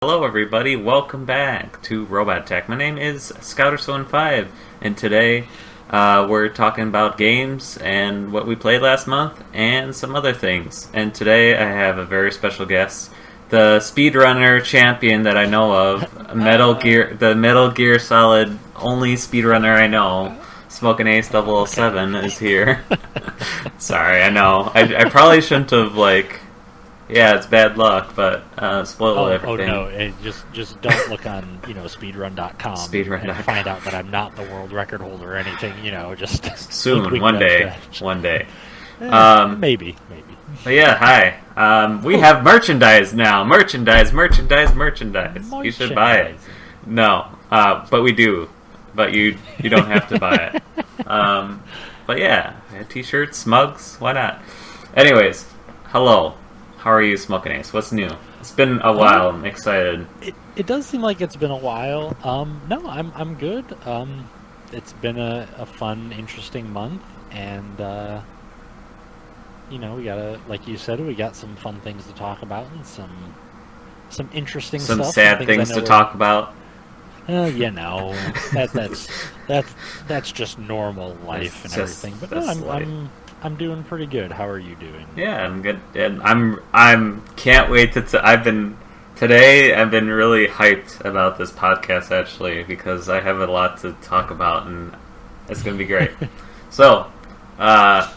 Hello everybody, welcome back to Robot Tech. My name is Scouter005, and today we're talking about games and what we played last month and some other things. And today I have a very special guest, the speedrunner champion that I know of, the Metal Gear Solid only speedrunner I know, Smokinace007 is here. Sorry, I know. I probably shouldn't have, yeah, it's bad luck, but spoiled everything. Oh no, just don't look on, speedrun.com and find out that I'm not the world record holder or anything, just... Soon, one day. Maybe. But yeah, hi. We have merchandise now. Merchandise. You should buy it. No, but we do. But you don't have to buy it. But yeah, t-shirts, mugs, why not? Anyways, hello. How are you, Smokinace? What's new? It's been a while. I'm excited. It does seem like it's been a while. No, I'm good. It's been a fun, interesting month, and we gotta, like you said, we got some fun things to talk about and some interesting stuff. Some sad things to talk about. That's just normal life and everything. But no, I'm doing pretty good. How are you doing? Yeah, I'm good. And I'm can't wait to. I've been really hyped about this podcast actually because I have a lot to talk about and it's gonna be great. So, not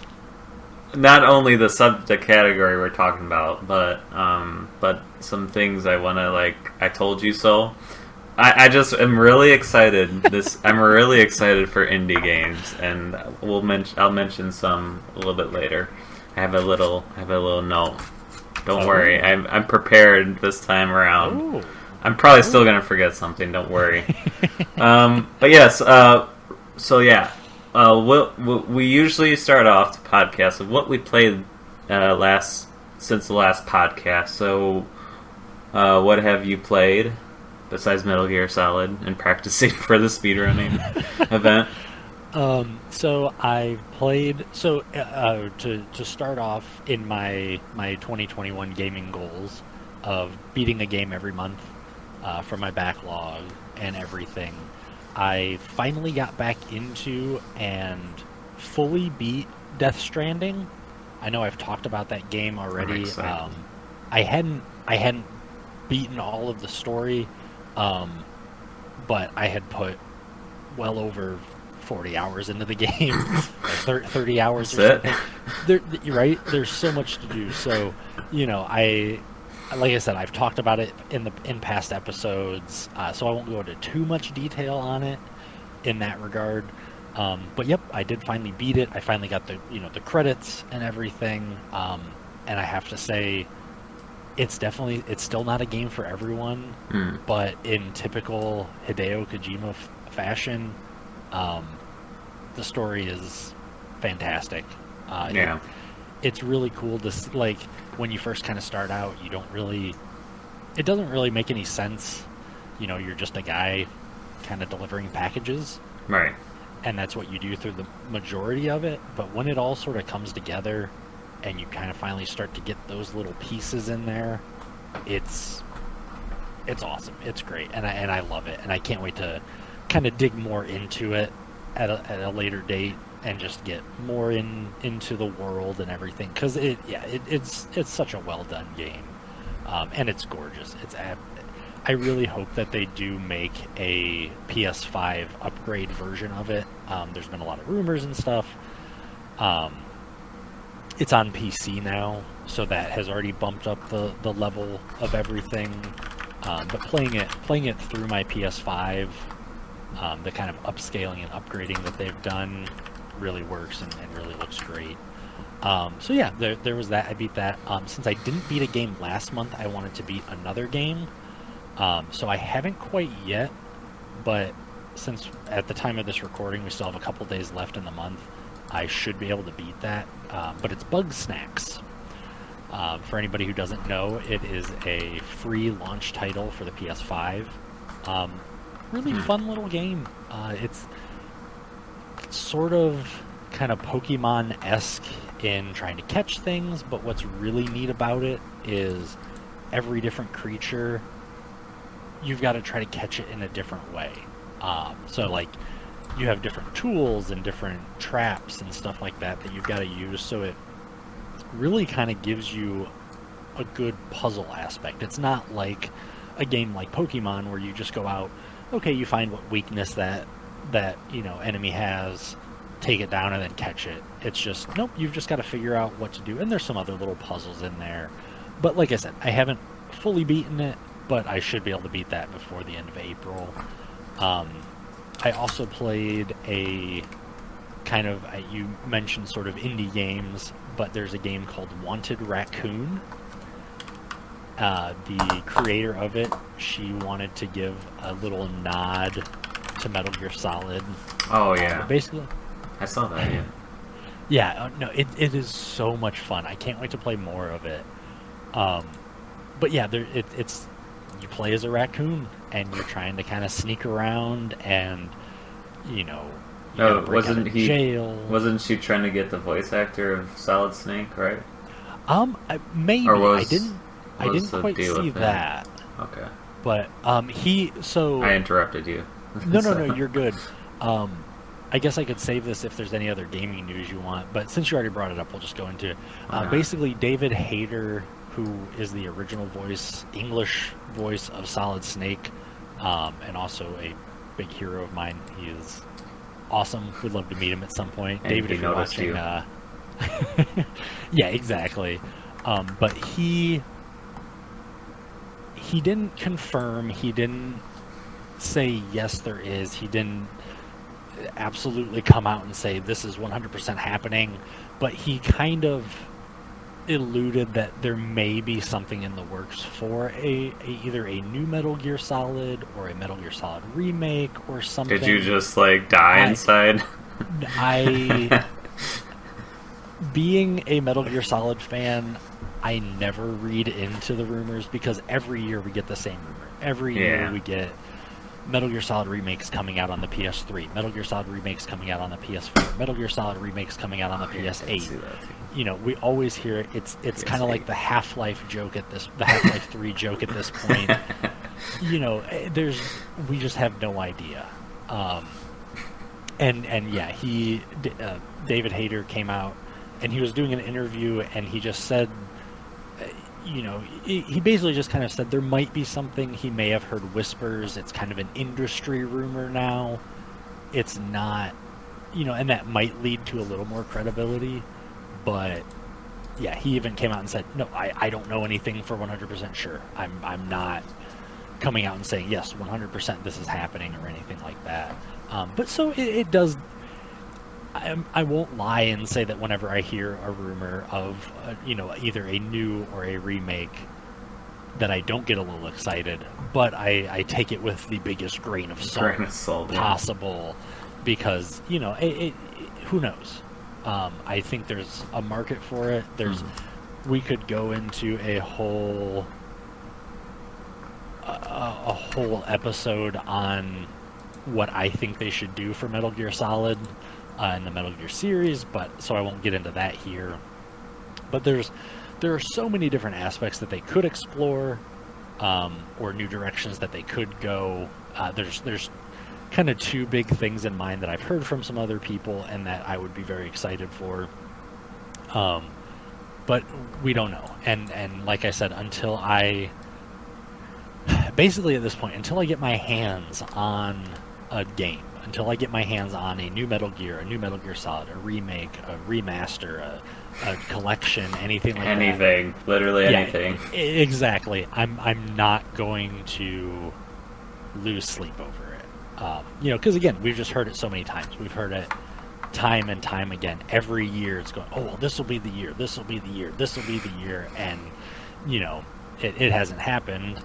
only the subject category we're talking about, but some things I want to I told you so. I just am really excited. I'm really excited for indie games, and I'll mention some a little bit later. I have a little note. Don't worry, I'm prepared this time around. Ooh. I'm probably still gonna forget something. Don't worry. But yes. So yeah. We usually start off the podcast with what we played since the last podcast. So, what have you played? Besides Metal Gear Solid and practicing for the speedrunning event. So I played. So to start off in my 2021 gaming goals of beating a game every month from my backlog and everything, I finally got back into and fully beat Death Stranding. I know I've talked about that game already. I hadn't beaten all of the story. But I had put well over 40 hours into the game, 30 hours That's or something. You're right. There's so much to do. So, like I said, I've talked about it in past episodes. So I won't go into too much detail on it in that regard. But yep, I did finally beat it. I finally got the credits and everything. And I have to say, it's still not a game for everyone, but in typical Hideo Kojima fashion, the story is fantastic. Yeah. It's really cool to when you first kind of start out, it doesn't really make any sense. You're just a guy kind of delivering packages. Right. And that's what you do through the majority of it, but when it all sort of comes together, and you kind of finally start to get those little pieces in there, it's awesome. It's great, and I love it, and I can't wait to kind of dig more into it at a later date and just get more into the world and everything, because it's such a well done game, and it's gorgeous. I really hope that they do make a PS5 upgrade version of it. There's been a lot of rumors and stuff. It's on PC now, so that has already bumped up the level of everything. But playing it through my PS5, the kind of upscaling and upgrading that they've done really works and really looks great. So yeah, there was that. I beat that. Since I didn't beat a game last month, I wanted to beat another game. So I haven't quite yet, but since at the time of this recording we still have a couple days left in the month, I should be able to beat that. But it's Bugsnax. For anybody who doesn't know, it is a free launch title for the PS5. Really fun little game. It's sort of kind of Pokemon-esque in trying to catch things, but what's really neat about it is every different creature you've got to try to catch it in a different way. So like you have different tools and different traps and stuff like that you've got to use, so it really kind of gives you a good puzzle aspect. It's not like a game like Pokemon where you just go out, okay, you find what weakness that enemy has, take it down and then catch it. It's just, nope, you've just got to figure out what to do. And there's some other little puzzles in there. But like I said, I haven't fully beaten it, but I should be able to beat that before the end of April. I also played a kind of, you mentioned sort of indie games, but there's a game called Wanted Raccoon. The creator of it, she wanted to give a little nod to Metal Gear Solid. Oh, yeah. Basically, I saw that, yeah. Yeah, no, it is so much fun. I can't wait to play more of it. But yeah, it's you play as a raccoon, and you're trying to kind of sneak around, and you gotta break out of jail. Wasn't she trying to get the voice actor of Solid Snake, right? Maybe. I didn't quite see that. Okay. But I interrupted you. No, you're good. I guess I could save this if there's any other gaming news you want, but since you already brought it up, we'll just go into it. Basically, David Hayter, who is the original English voice of Solid Snake, and also a big hero of mine. He is awesome. Would love to meet him at some point. And David, if you're watching, yeah, exactly. But he didn't confirm. He didn't say yes, there is. He didn't absolutely come out and say this is 100% happening, but he kind of alluded that there may be something in the works for either a new Metal Gear Solid or a Metal Gear Solid remake or something. Did you just die inside? Being a Metal Gear Solid fan, I never read into the rumors because every year we get the same rumor. Every year we get Metal Gear Solid remakes coming out on the PS3, Metal Gear Solid remakes coming out on the PS4, Metal Gear Solid remakes coming out on the PS8. We always hear it. It's kind of like the Half-Life joke the Half-Life 3 joke at this point. We just have no idea. David Hayter came out and he was doing an interview and he just said, he basically just kind of said there might be something. He may have heard whispers. It's kind of an industry rumor now. It's not, and that might lead to a little more credibility. But yeah, he even came out and said, no, I don't know anything for 100% sure. I'm not coming out and saying, yes, 100% this is happening or anything like that. But so it does. I won't lie and say that whenever I hear a rumor of, either a new or a remake, that I don't get a little excited, but I take it with the biggest grain of salt possible, because, who knows? I think there's a market for it. We could go into a whole episode on what I think they should do for Metal Gear Solid in the Metal Gear series, so I won't get into that here. But there are so many different aspects that they could explore, or new directions that they could go. There's kind of two big things in mind that I've heard from some other people and that I would be very excited for. But we don't know. And like I said, until I get my hands on a game, until I get my hands on a new Metal Gear, a new Metal Gear Solid, a remake, a remaster, a collection, anything like that. Literally anything. Exactly. I'm not going to lose sleep over it. Because again, we've just heard it so many times. We've heard it time and time again. Every year it's going, oh, well, this will be the year, this will be the year, this will be the year. And, it hasn't happened.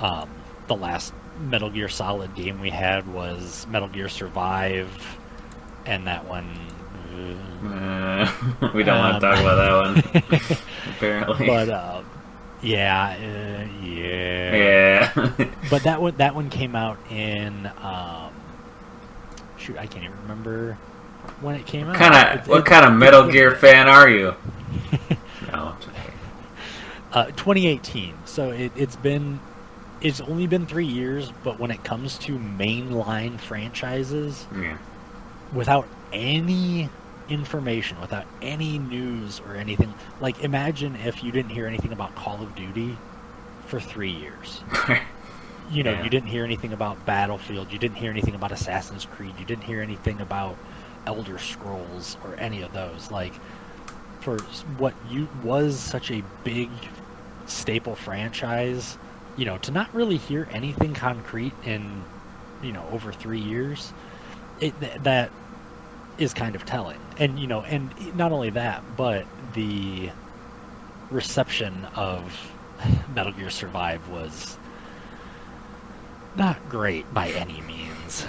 The last Metal Gear Solid game we had was Metal Gear Survive, and that one... we don't want to talk about that one, apparently. But, yeah. But that one came out in... shoot, I can't even remember when it came out. What kind of Metal Gear fan are you? No, 2018. So it's been it's only been 3 years, but when it comes to mainline franchises, without any information, without any news or anything, like imagine if you didn't hear anything about Call of Duty for 3 years. You know, you didn't hear anything about Battlefield, you didn't hear anything about Assassin's Creed, you didn't hear anything about Elder Scrolls or any of those. Like, for what was such a big staple franchise, you know, to not really hear anything concrete in, you know, over 3 years, that is kind of telling. And, you know, and not only that, but the reception of Metal Gear Survive was not great by any means.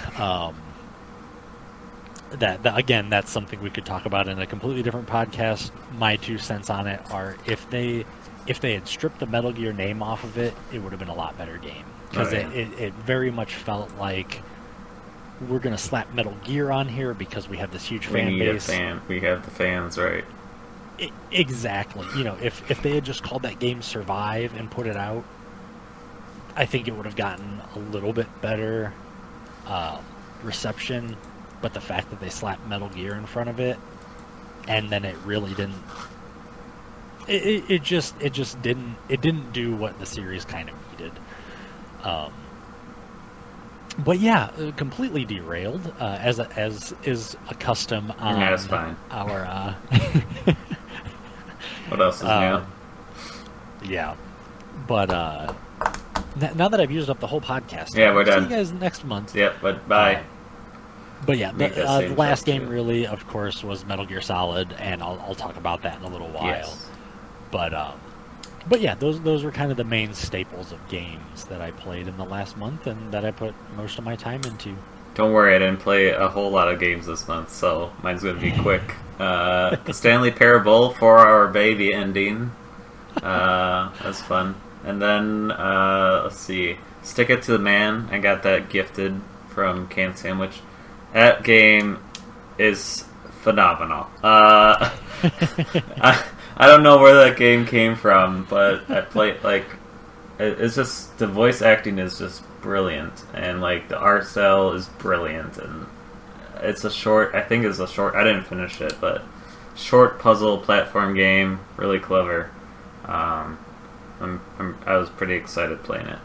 That again, that's something we could talk about in a completely different podcast. My 2 cents on it are, if they had stripped the Metal Gear name off of it, it would have been a lot better game. Because it very much felt like, we're going to slap Metal Gear on here because we have this huge fan base. We have the fans, right? Exactly. You know, if they had just called that game Survive and put it out, I think it would have gotten a little bit better reception. But the fact that they slapped Metal Gear in front of it, and then it really didn't, it just didn't do what the series kind of needed. But yeah, completely derailed, as is a custom on that's fine. Our. What else is new? Yeah, but now that I've used up the whole podcast, we're done. See you guys next month. Yep, but bye. But yeah, the last game really, of course, was Metal Gear Solid, and I'll talk about that in a little while. Yes. But yeah, those were kind of the main staples of games that I played in the last month and that I put most of my time into. Don't worry, I didn't play a whole lot of games this month, so mine's going to be quick. The Stanley Parable 4-hour baby ending. That's fun. And then, let's see, Stick It to the Man. I got that gifted from Canned Sandwich. That game is phenomenal. I don't know where that game came from, but I played, like, it's just, the voice acting is just brilliant, and, like, the art style is brilliant, and it's a short, I didn't finish it, but short puzzle platform game, really clever. I was pretty excited playing it.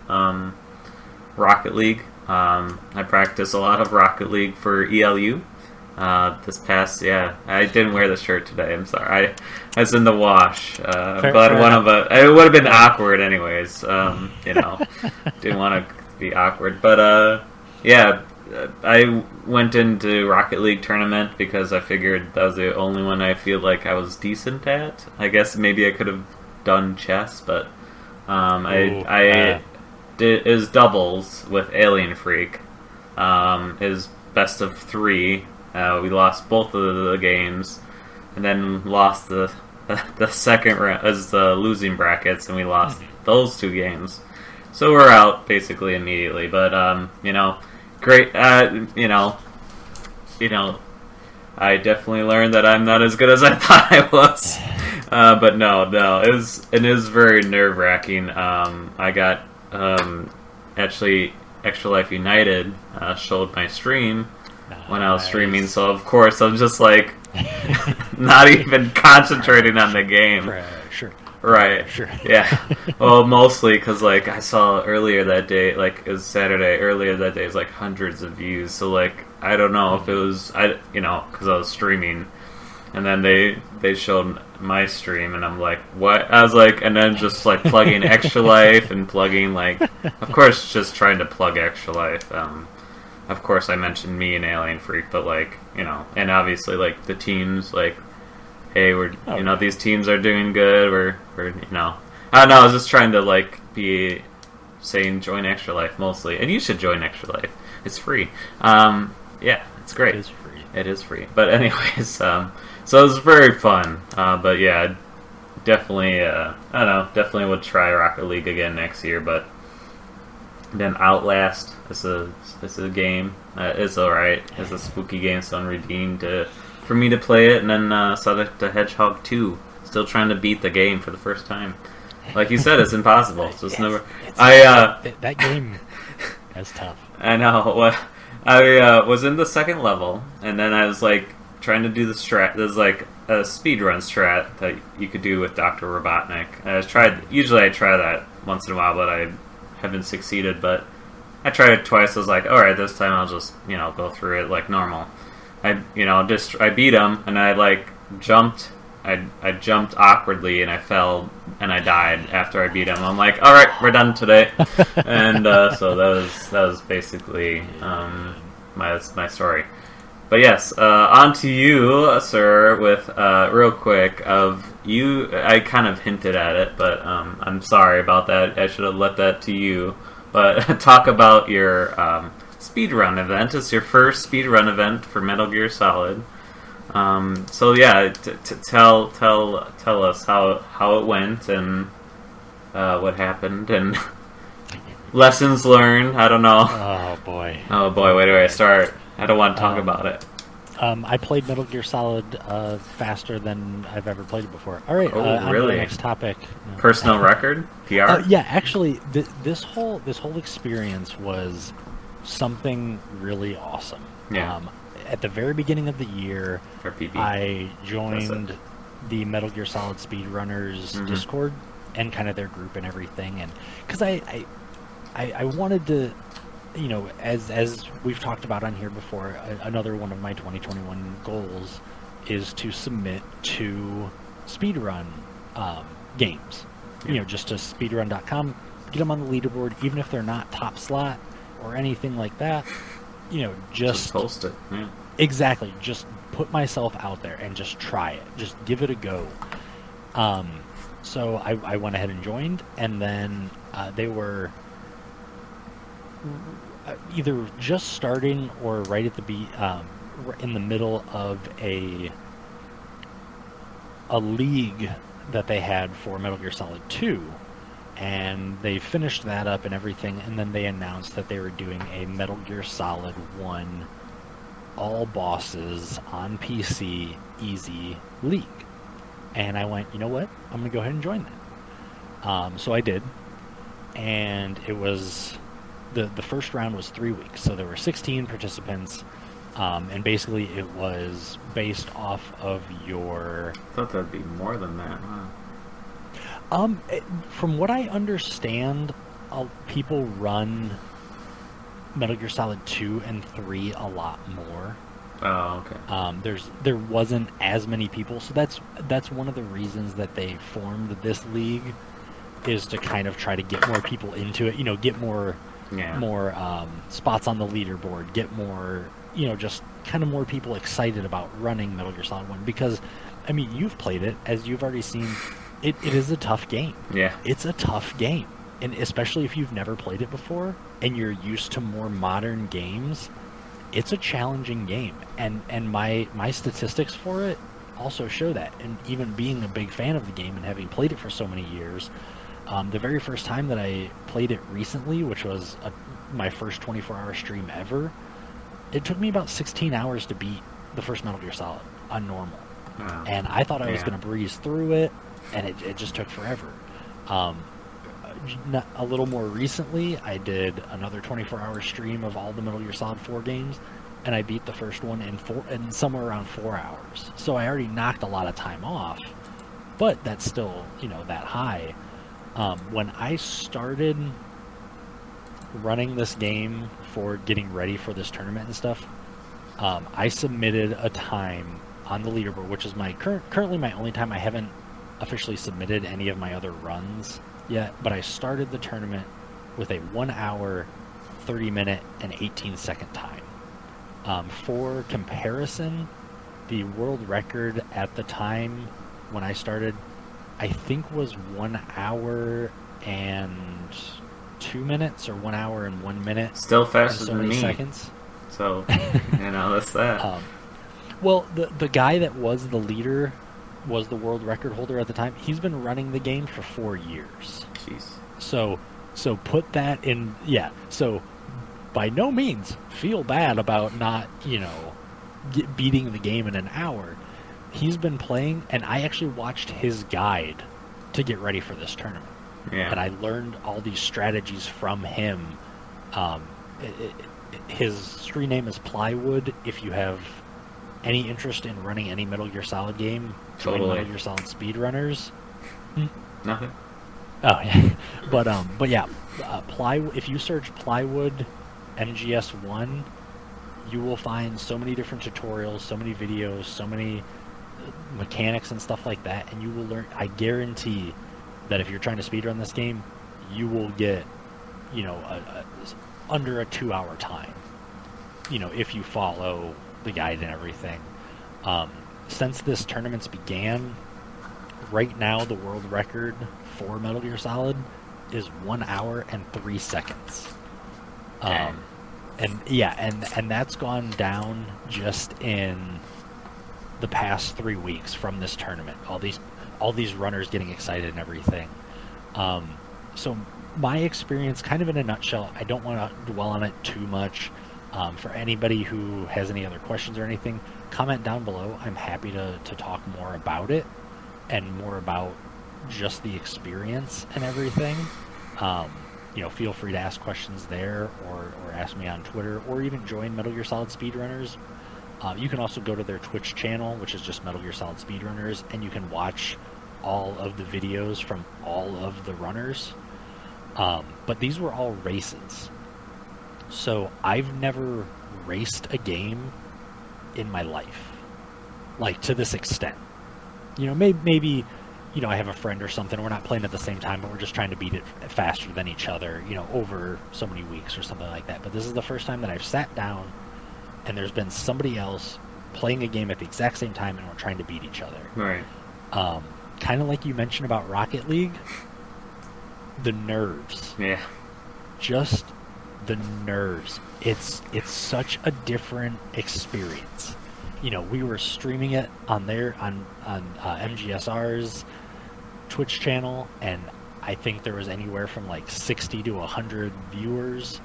Rocket League. I practiced a lot of Rocket League for ELU. This past, I didn't wear the shirt today. I'm sorry. I was in the wash. I'm glad it would have been awkward anyways. You know, didn't want to be awkward. But I went into Rocket League tournament because I figured that was the only one I feel like I was decent at. I guess maybe I could have done chess, but I did is doubles with Alien Freak. Is best of 3. We lost both of the games, and then lost the second round as the losing brackets, and we lost those 2 games. So we're out basically immediately. But you know, great. You know, I definitely learned that I'm not as good as I thought I was. But no, it is very nerve wracking. I got actually Extra Life United showed my stream when I was streaming, so of course I'm just like not even concentrating on the game. Sure. Right. Sure. Yeah. Well, mostly because like I saw earlier that day, like it was Saturday. Earlier that day, it was like hundreds of views. So like I don't know if it was because I was streaming, and then they showed my stream, and I'm like, what? I was like, and then just like plugging Extra Life and plugging like, of course, just trying to plug Extra Life. Of course, I mentioned me and Alien Freak, but like and obviously like the teams, like, hey, we're these teams are doing good. We're I don't know. I was just trying to like be saying join Extra Life mostly, and you should join Extra Life. It's free. Yeah, it's great. It is free. But anyways, so it was very fun. But yeah, definitely. I don't know. Definitely would try Rocket League again next year. But then Outlast is a game. It's alright. It's a spooky game, so I'm redeemed for me to play it. And then Sonic the Hedgehog 2. Still trying to beat the game for the first time. Like you said, it's impossible. It's just never. That game is tough. I know. Well, I was in the second level, and then I was like trying to do the strat. There's like a speedrun strat that you could do with Dr. Robotnik. Usually I try that once in a while, but I haven't succeeded. But I tried it twice. I was like, all right, this time I'll just go through it like normal. I beat him, and I like jumped. I jumped awkwardly, and I fell, and I died after I beat him. I'm like, all right, we're done today, and so that was basically my story. But yes, on to you, sir. With real quick I kind of hinted at it, but I'm sorry about that. I should have left that to you. But talk about your speedrun event. It's your first speedrun event for Metal Gear Solid. So yeah, tell us how it went and what happened and lessons learned. I don't know. Oh boy, where do I start? I don't want to talk about it. I played Metal Gear Solid faster than I've ever played it before. All right, really? On to the next topic. Personal record? PR? Yeah, actually, this whole experience was something really awesome. Yeah. At the very beginning of the year, I joined the Metal Gear Solid Speedrunners Discord and kind of their group and everything, and because I wanted to, as we've talked about on here before, another one of my 2021 goals is to submit to speedrun games. Just to speedrun.com, get them on the leaderboard, even if they're not top slot or anything like that. Just post it. Yeah. Exactly. Just put myself out there and just try it. Just give it a go. So I went ahead and joined, and then they were either just starting or right at the in the middle of a league that they had for Metal Gear Solid 2, and they finished that up and everything, and then they announced that they were doing a Metal Gear Solid 1 all bosses on PC easy league. And I went, you know what? I'm going to go ahead and join that. So I did. And it was... The first round was 3 weeks. So there were 16 participants. And basically it was based off of your... I thought that'd be more than that, huh? From what I understand, people run Metal Gear Solid 2 and 3 a lot more. Oh, okay. There wasn't as many people, so that's one of the reasons that they formed this league, is to kind of try to get more people into it. Get more spots on the leaderboard, get more, just kind of more people excited about running Metal Gear Solid 1. Because, I mean, you've played it, as you've already seen. It is a tough game. Yeah, it's a tough game. And especially if you've never played it before and you're used to more modern games, it's a challenging game. And my statistics for it also show that. And even being a big fan of the game and having played it for so many years, the very first time that I played it recently, which was my first 24-hour stream ever, it took me about 16 hours to beat the first Metal Gear Solid on normal. Wow. And I thought I was going to breeze through it, and it just took forever. A little more recently, I did another 24-hour stream of all the Metal Gear Solid 4 games, and I beat the first one in somewhere around 4 hours. So I already knocked a lot of time off, but that's still, that high. When I started running this game for getting ready for this tournament and stuff, I submitted a time on the leaderboard, which is my currently my only time. I haven't officially submitted any of my other runs yet, but I started the tournament with a 1 hour, 30 minute, and 18 second time. For comparison, the world record at the time when I started, I think, was 1 hour and 2 minutes, or 1 hour and 1 minute. Still faster so than me. Seconds. So, that's that. Well, the guy that was the leader, was the world record holder at the time. He's been running the game for 4 years. Jeez. So put that in. Yeah. So by no means feel bad about not, beating the game in an hour. He's been playing, and I actually watched his guide to get ready for this tournament. Yeah. And I learned all these strategies from him. His screen name is Plywood. If you have any interest in running any Metal Gear Solid game, join Metal Gear Solid Speedrunners. Nothing. Oh yeah, but yeah, if you search Plywood MGS1, you will find so many different tutorials, so many videos, so many mechanics and stuff like that, and you will learn. I guarantee that if you're trying to speedrun this game, you will get, you know, under a 2-hour time. You know, if you follow the guide and everything. Since this tournament's began, right now the world record for Metal Gear Solid is 1 hour and 3 seconds. And yeah, and that's gone down just in the past 3 weeks from this tournament. All these runners getting excited and everything. So my experience, kind of in a nutshell, I don't want to dwell on it too much. For anybody who has any other questions or anything, comment down below. I'm happy to talk more about it and more about just the experience and everything. You know, feel free to ask questions there, or ask me on Twitter, or even join Metal Gear Solid Speedrunners. You can also go to their Twitch channel, which is just Metal Gear Solid Speedrunners, and you can watch all of the videos from all of the runners. But these were all races. So I've never raced a game in my life, like to this extent. You know, maybe you know, I have a friend or something, we're not playing at the same time, but we're just trying to beat it faster than each other, you know, over so many weeks or something like that. But this is the first time that I've sat down and there's been somebody else playing a game at the exact same time and we're trying to beat each other. Right. Kind of like you mentioned about Rocket League, the nerves. Yeah. Just the nerves. It's such a different experience. You know, we were streaming it on MGSR's Twitch channel, and I think there was anywhere from like 60 to 100 viewers.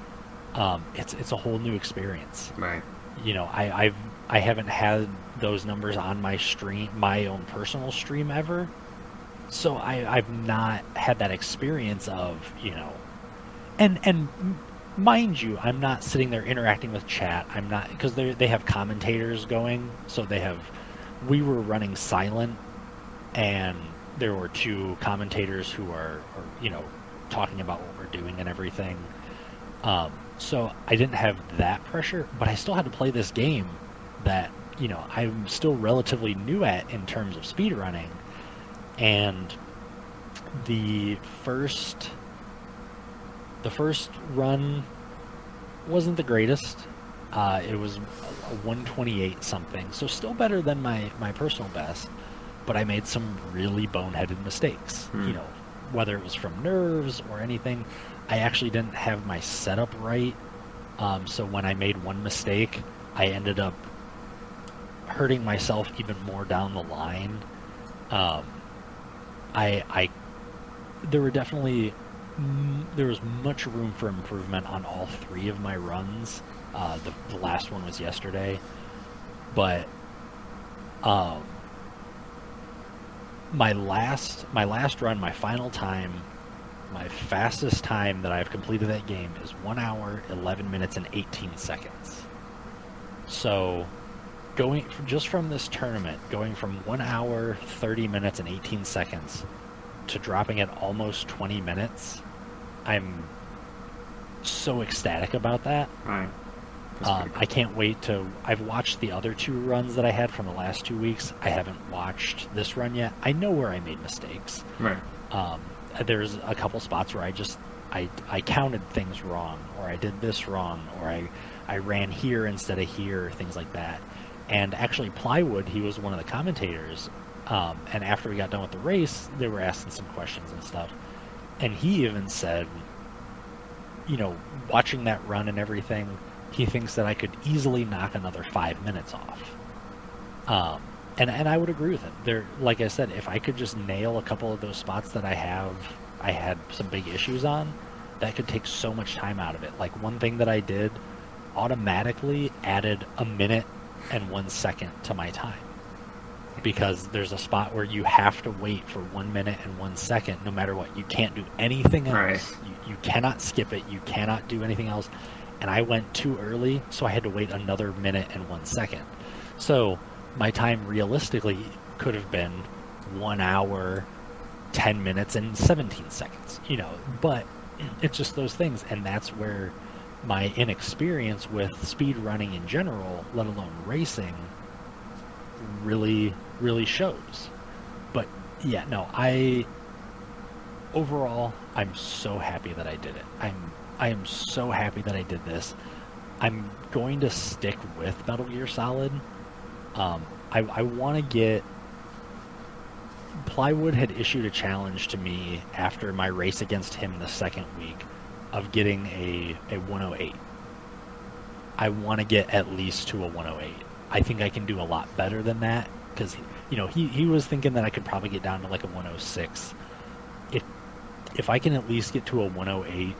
It's a whole new experience. Right. You know, I haven't had those numbers on my stream, my own personal stream ever. So I've not had that experience of, you know, and mind you, I'm not sitting there interacting with chat. I'm not, because they have commentators going. So we were running silent, and there were 2 commentators who are you know, talking about what we're doing and everything. So I didn't have that pressure, but I still had to play this game that, you know, I'm still relatively new at in terms of speedrunning. And the first run wasn't the greatest. It was a 128 something, so still better than my personal best, but I made some really boneheaded mistakes. You know, whether it was from nerves or anything. I actually didn't have my setup right, so when I made one mistake, I ended up hurting myself even more down the line. There was much room for improvement on all 3 of my runs. The last one was yesterday, but my last run, my final time, my fastest time that I've completed that game is 1 hour, 11 minutes, and 18 seconds. So, just from this tournament, going from 1 hour, 30 minutes, and 18 seconds to dropping at almost 20 minutes, I'm so ecstatic about that. Right. I can't wait to... I've watched the other 2 runs that I had from the last 2 weeks. I haven't watched this run yet. I know where I made mistakes. Right. There's a couple spots where I counted things wrong, or I did this wrong, or I ran here instead of here, things like that. And actually, Plywood, he was one of the commentators, and after we got done with the race, they were asking some questions and stuff. And he even said, you know, watching that run and everything, he thinks that I could easily knock another 5 minutes off. And I would agree with him. Like I said, if I could just nail a couple of those spots that I had some big issues on, that could take so much time out of it. Like, one thing that I did automatically added 1 minute and 1 second to my time. because there's a spot where you have to wait for 1 minute and 1 second, no matter what. You can't do anything else. Right. You cannot skip it. You cannot do anything else. And I went too early, so I had to wait another minute and 1 second. So my time realistically could have been 1 hour, 10 minutes, and 17 seconds, you know, but it's just those things. And that's where my inexperience with speed running in general, let alone racing, really, really shows. But yeah, no, overall, I'm so happy that I did it. I am so happy that I did this. I'm going to stick with Metal Gear Solid. I want to get... Plywood had issued a challenge to me after my race against him the second week of getting a 108. I want to get at least to a 108. I think I can do a lot better than that, because, you know, he was thinking that I could probably get down to like a 106. If I can at least get to a 108,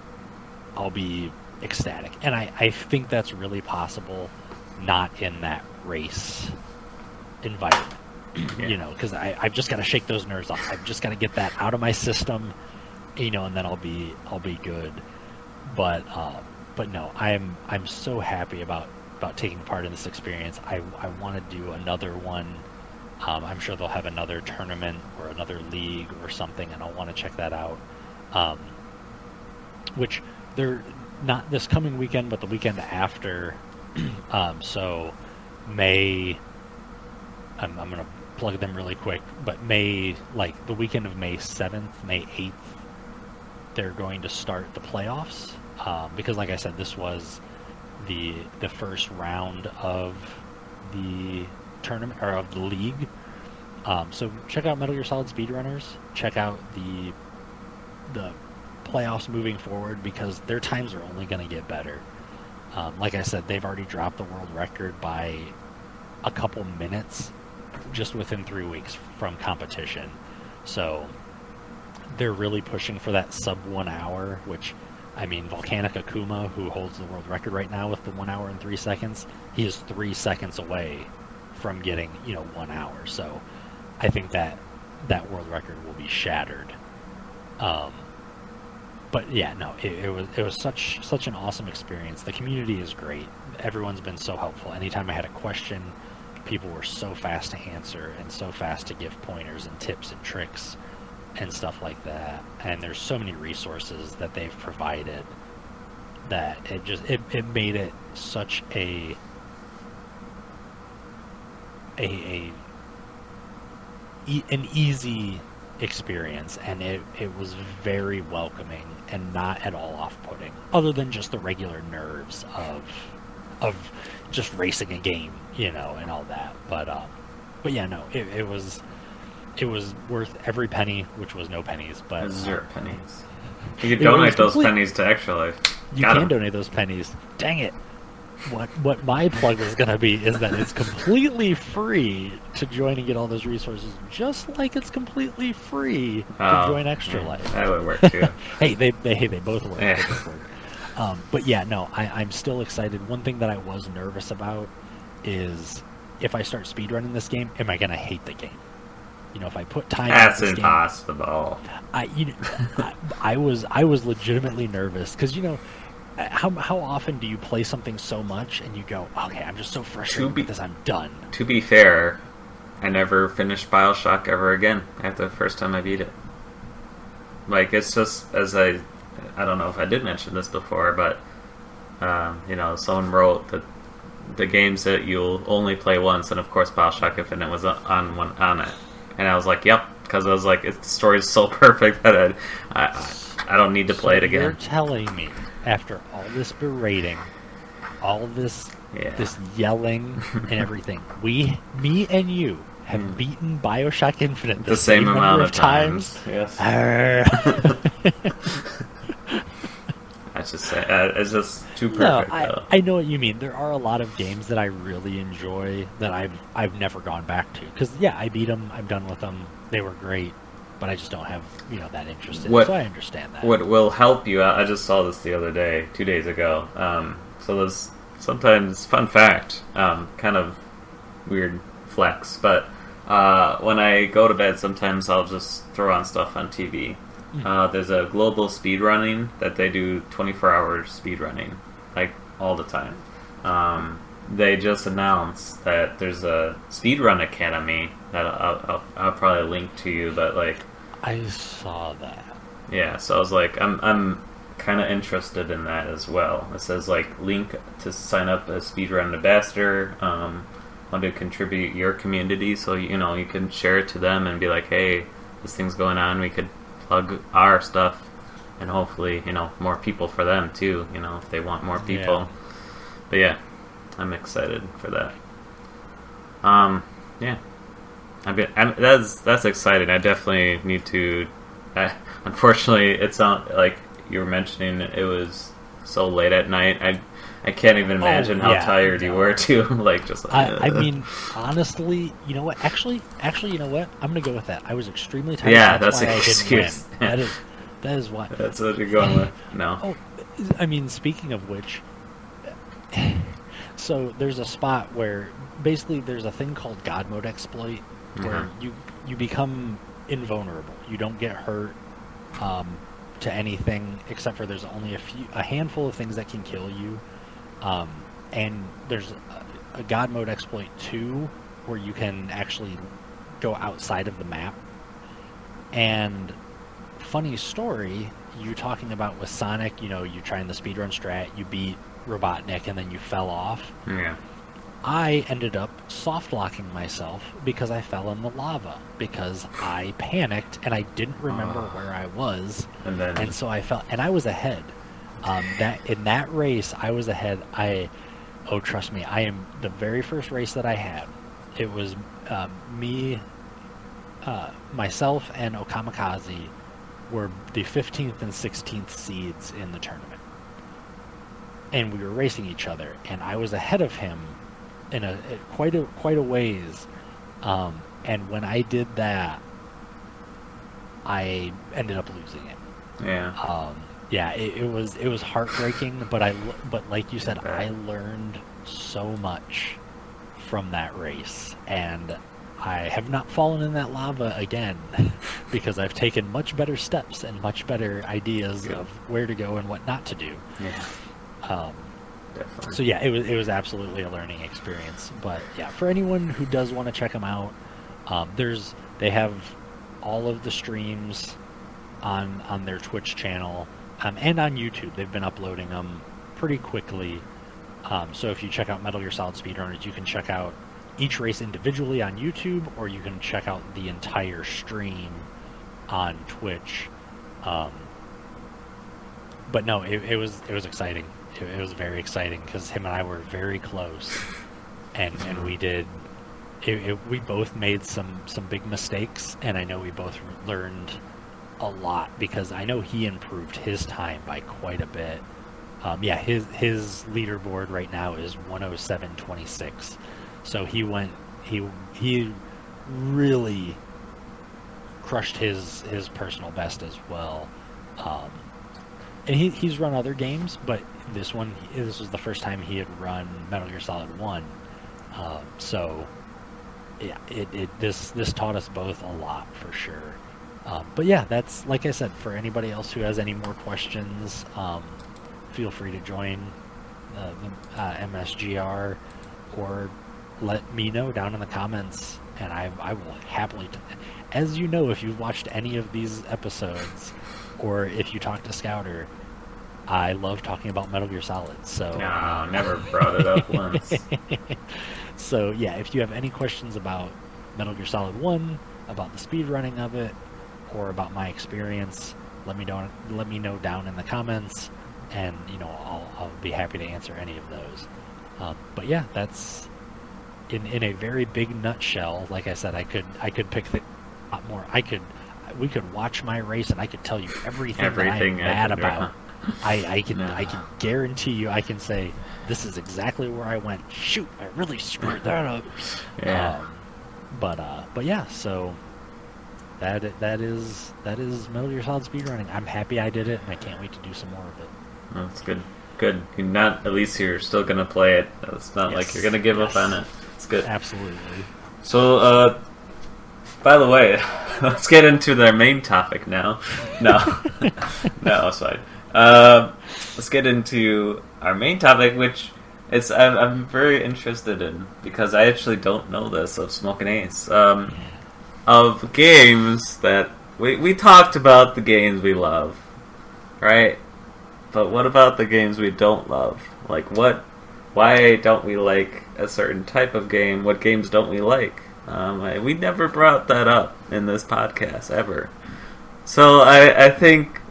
I'll be ecstatic. And I think that's really possible, not in that race environment. Yeah. You know, because I've just got to shake those nerves off. I've just got to get that out of my system, you know, and then I'll be good. But no, I'm so happy about taking part in this experience. I want to do another one. I'm sure they'll have another tournament or another league or something, and I'll want to check that out. Which they're not this coming weekend, but the weekend after. So May. I'm gonna plug them really quick, but May, like the weekend of May 7th, May 8th, they're going to start the playoffs, because like I said, this was the first round of the tournament, or of the league. So check out Metal Gear Solid Speedrunners, check out the playoffs moving forward, because their times are only going to get better. Like I said, they've already dropped the world record by a couple minutes just within 3 weeks from competition. So they're really pushing for that sub 1 hour, which, I mean, Volcanic Akuma, who holds the world record right now with the 1 hour and 3 seconds, he is 3 seconds away from getting, 1 hour. So I think that world record will be shattered. But yeah, no, it was such an awesome experience. The community is great. Everyone's been so helpful. Anytime I had a question, people were so fast to answer and so fast to give pointers and tips and tricks and stuff like that. And there's so many resources that they've provided that it made it such an easy experience, and it was very welcoming and not at all off-putting, other than just the regular nerves of just racing a game, and all that. But yeah, no, it was worth every penny, which was no pennies, but 0 pennies. You could donate those pennies to Extra Life. You can donate those pennies. Dang it. What my plug was going to be is that it's completely free to join and get all those resources, just like it's completely free to join Extra Life. That would work too. Hey, they both work. Yeah. They both work. But yeah, no, I'm still excited. One thing that I was nervous about is if I start speedrunning this game, am I going to hate the game? If I put time That's into this impossible. Game, I was legitimately nervous because how often do you play something so much and you go, okay, I'm just so frustrated with this, I'm done. To be fair, I never finished BioShock ever again after the first time I beat it. Like, it's just, as I don't know if I did mention this before, but someone wrote that the games that you'll only play once, and of course BioShock Infinite was on it. And I was like, yep, because I was like, the story's so perfect that I don't need to play it again. You're telling me, after all this berating, all this yelling and everything, me and you have beaten BioShock Infinite the same amount of times. Yes. It's just too perfect. No, I know what you mean. There are a lot of games that I really enjoy that I've never gone back to. Because, I beat them, I'm done with them, they were great, but I just don't have, that interest in it, so I understand that. What will help you, I just saw this the other day, 2 days ago, so there's sometimes, fun fact, kind of weird flex, but when I go to bed, sometimes I'll just throw on stuff on TV. There's a global speedrunning that they do 24-hour speedrunning, like all the time. They just announced that there's a speedrun academy that I'll probably link to you, but like I saw that. Yeah, so I was like, I'm kind of interested in that as well. It says like link to sign up as speedrun ambassador. Want to contribute your community, so you can share it to them and be like, hey, this thing's going on. We could plug our stuff, and hopefully more people for them too. If they want more people. Yeah. But yeah, I'm excited for that. Yeah, that's exciting. I definitely need to. Unfortunately, it's not like you were mentioning. It was so late at night. I can't even imagine how tired you were too. Like just. I mean, honestly, you know what? Actually, you know what? I'm gonna go with that. I was extremely tired. Yeah, that's an excuse. That is why. That's what you're going with. No. Oh, I mean, speaking of which, so there's a spot where basically there's a thing called God mode exploit where you become invulnerable. You don't get hurt to anything except for there's only a handful of things that can kill you. And there's a God mode exploit 2 where you can actually go outside of the map. And funny story, you talking about with Sonic, you trying the speedrun strat, you beat Robotnik and then you fell off. Yeah. I ended up soft locking myself because I fell in the lava because I panicked and I didn't remember where I was, and so I fell, and I was ahead. In that race, I was ahead. Trust me, I am the very first race that I had. It was me, myself, and Okamikaze were the 15th and 16th seeds in the tournament, and we were racing each other, and I was ahead of him in quite a ways, and when I did that, I ended up losing it. Yeah. Yeah, it was heartbreaking, but like you said, I learned so much from that race, and I have not fallen in that lava again because I've taken much better steps and much better ideas of where to go and what not to do. Yeah. Definitely. So yeah, it was absolutely a learning experience. But yeah, for anyone who does want to check them out, they have all of the streams on their Twitch channel and on YouTube. They've been uploading them pretty quickly. So if you check out Metal Gear Solid Speedrunners, you can check out each race individually on YouTube, or you can check out the entire stream on Twitch. But no, it was exciting. It was very exciting because him and I were very close, and we both made some big mistakes, and I know we both learned a lot because I know he improved his time by quite a bit. His leaderboard right now is 107.26, so he really crushed his personal best as well. And he's run other games, but this was the first time he had run Metal Gear Solid 1. So yeah, this taught us both a lot for sure. But yeah, that's, like I said, for anybody else who has any more questions, feel free to join the MSGR or let me know down in the comments, and I will happily as you know, if you've watched any of these episodes or if you talk to Scouter, I love talking about Metal Gear Solid. So never brought it up once. So yeah, if you have any questions about Metal Gear Solid 1, about the speed running of it, or about my experience, let me know down in the comments, and I'll be happy to answer any of those. But yeah, that's in a very big nutshell. Like I said, I could pick a lot more. We could watch my race, and I could tell you everything that I'm mad about. I can guarantee you, I can say this is exactly where I went. Shoot, I really screwed that up. Yeah. But yeah, so that is Metal Gear Solid speedrunning. I'm happy I did it, and I can't wait to do some more of it. Oh, that's good. Good. At least you're still gonna play it. It's not like you're gonna give up on it. It's good. Absolutely. So By the way, let's get into their main topic now. No, no, it's fine. Let's get into our main topic, which I'm very interested in because I actually don't know this of Smokinace. Of games that we talked about the games we love, right? But what about the games we don't love? Like why don't we like a certain type of game? What games don't we like? We never brought that up in this podcast ever. So I think,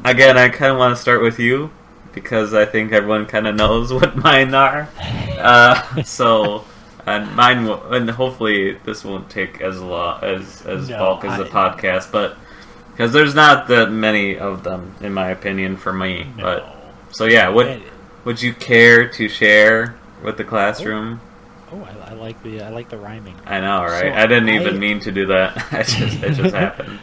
again, I kind of want to start with you because I think everyone kind of knows what mine are. And mine will, and hopefully this won't take as long as bulk as the podcast, but because there's not that many of them in my opinion for me. No. But so yeah, would you care to share with the classroom? Oh, I like the rhyming. I know, right? So I didn't even mean to do that. It just happened.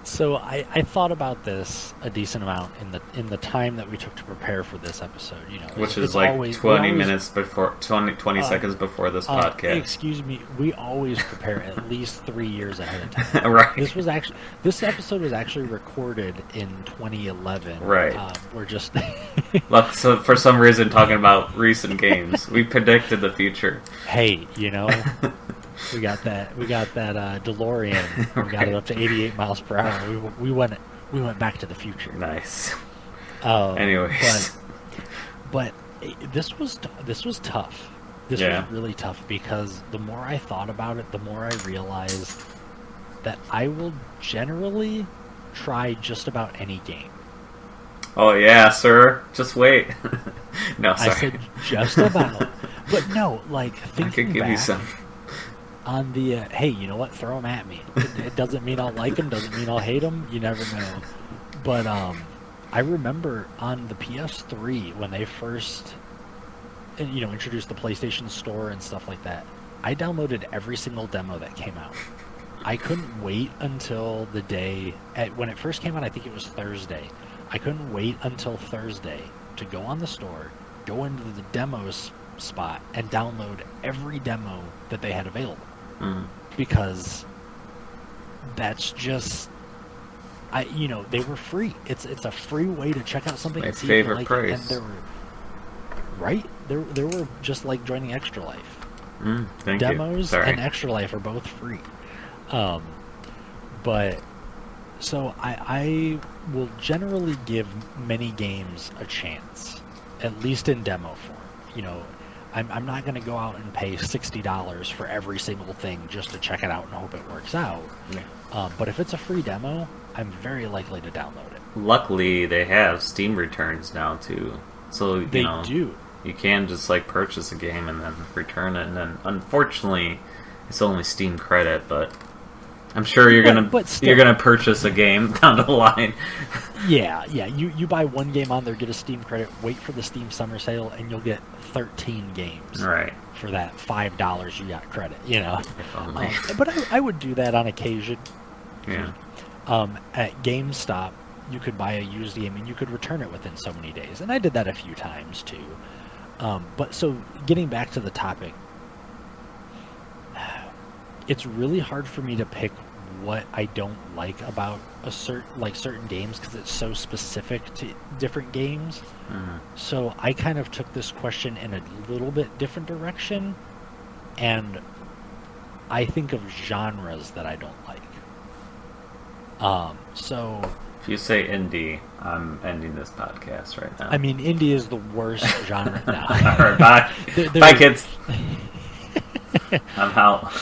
So I thought about this a decent amount in the time that we took to prepare for this episode. You know, which is like 20 minutes before 20 seconds before this podcast. Excuse me, we always prepare at least 3 years ahead of time. Right. This episode was actually recorded in 2011. Right. We're just Look, so for some reason talking about recent games, we predicted the future. Hey, you know. We got that DeLorean. We got it up to 88 miles per hour. We went back to the future. Nice. Anyways, but this was tough. This was really tough because the more I thought about it, the more I realized that I will generally try just about any game. Oh yeah, sir. Just wait. No, sorry. I said just about, but no, like thinking I could give back, you some. On the, hey, you know what? Throw them at me. It doesn't mean I'll like them. Doesn't mean I'll hate them. You never know. But I remember on the PS3 when they first, introduced the PlayStation Store and stuff like that. I downloaded every single demo that came out. I couldn't wait until the day when it first came out. I think it was Thursday. I couldn't wait until Thursday to go on the store, go into the demos spot, and download every demo that they had available. Because that's just, they were free. It's a free way to check out something. My favorite praise. And there were just like joining Extra Life. Thank Demos you. and Extra Life are both free. But so I will generally give many games a chance, at least in demo form. I'm not going to go out and pay $60 for every single thing just to check it out and hope it works out. Yeah. But if it's a free demo, I'm very likely to download it. Luckily, they have Steam returns now, too. So, they do. You can just, purchase a game and then return it. And then, unfortunately, it's only Steam credit, but I'm sure you're gonna purchase a game down the line. Yeah. You buy one game on there, get a Steam credit, wait for the Steam summer sale, and you'll get 13 games. Right. For that $5 you got credit. But I would do that on occasion. Yeah. At GameStop, you could buy a used game and you could return it within so many days, and I did that a few times too. But so getting back to the topic. It's really hard for me to pick what I don't like about certain games because it's so specific to different games. So I kind of took this question in a little bit different direction, and I think of genres that I don't like. So if you say indie, I'm ending this podcast right now. I mean, indie is the worst genre now. All right, bye. Bye, kids. I'm out.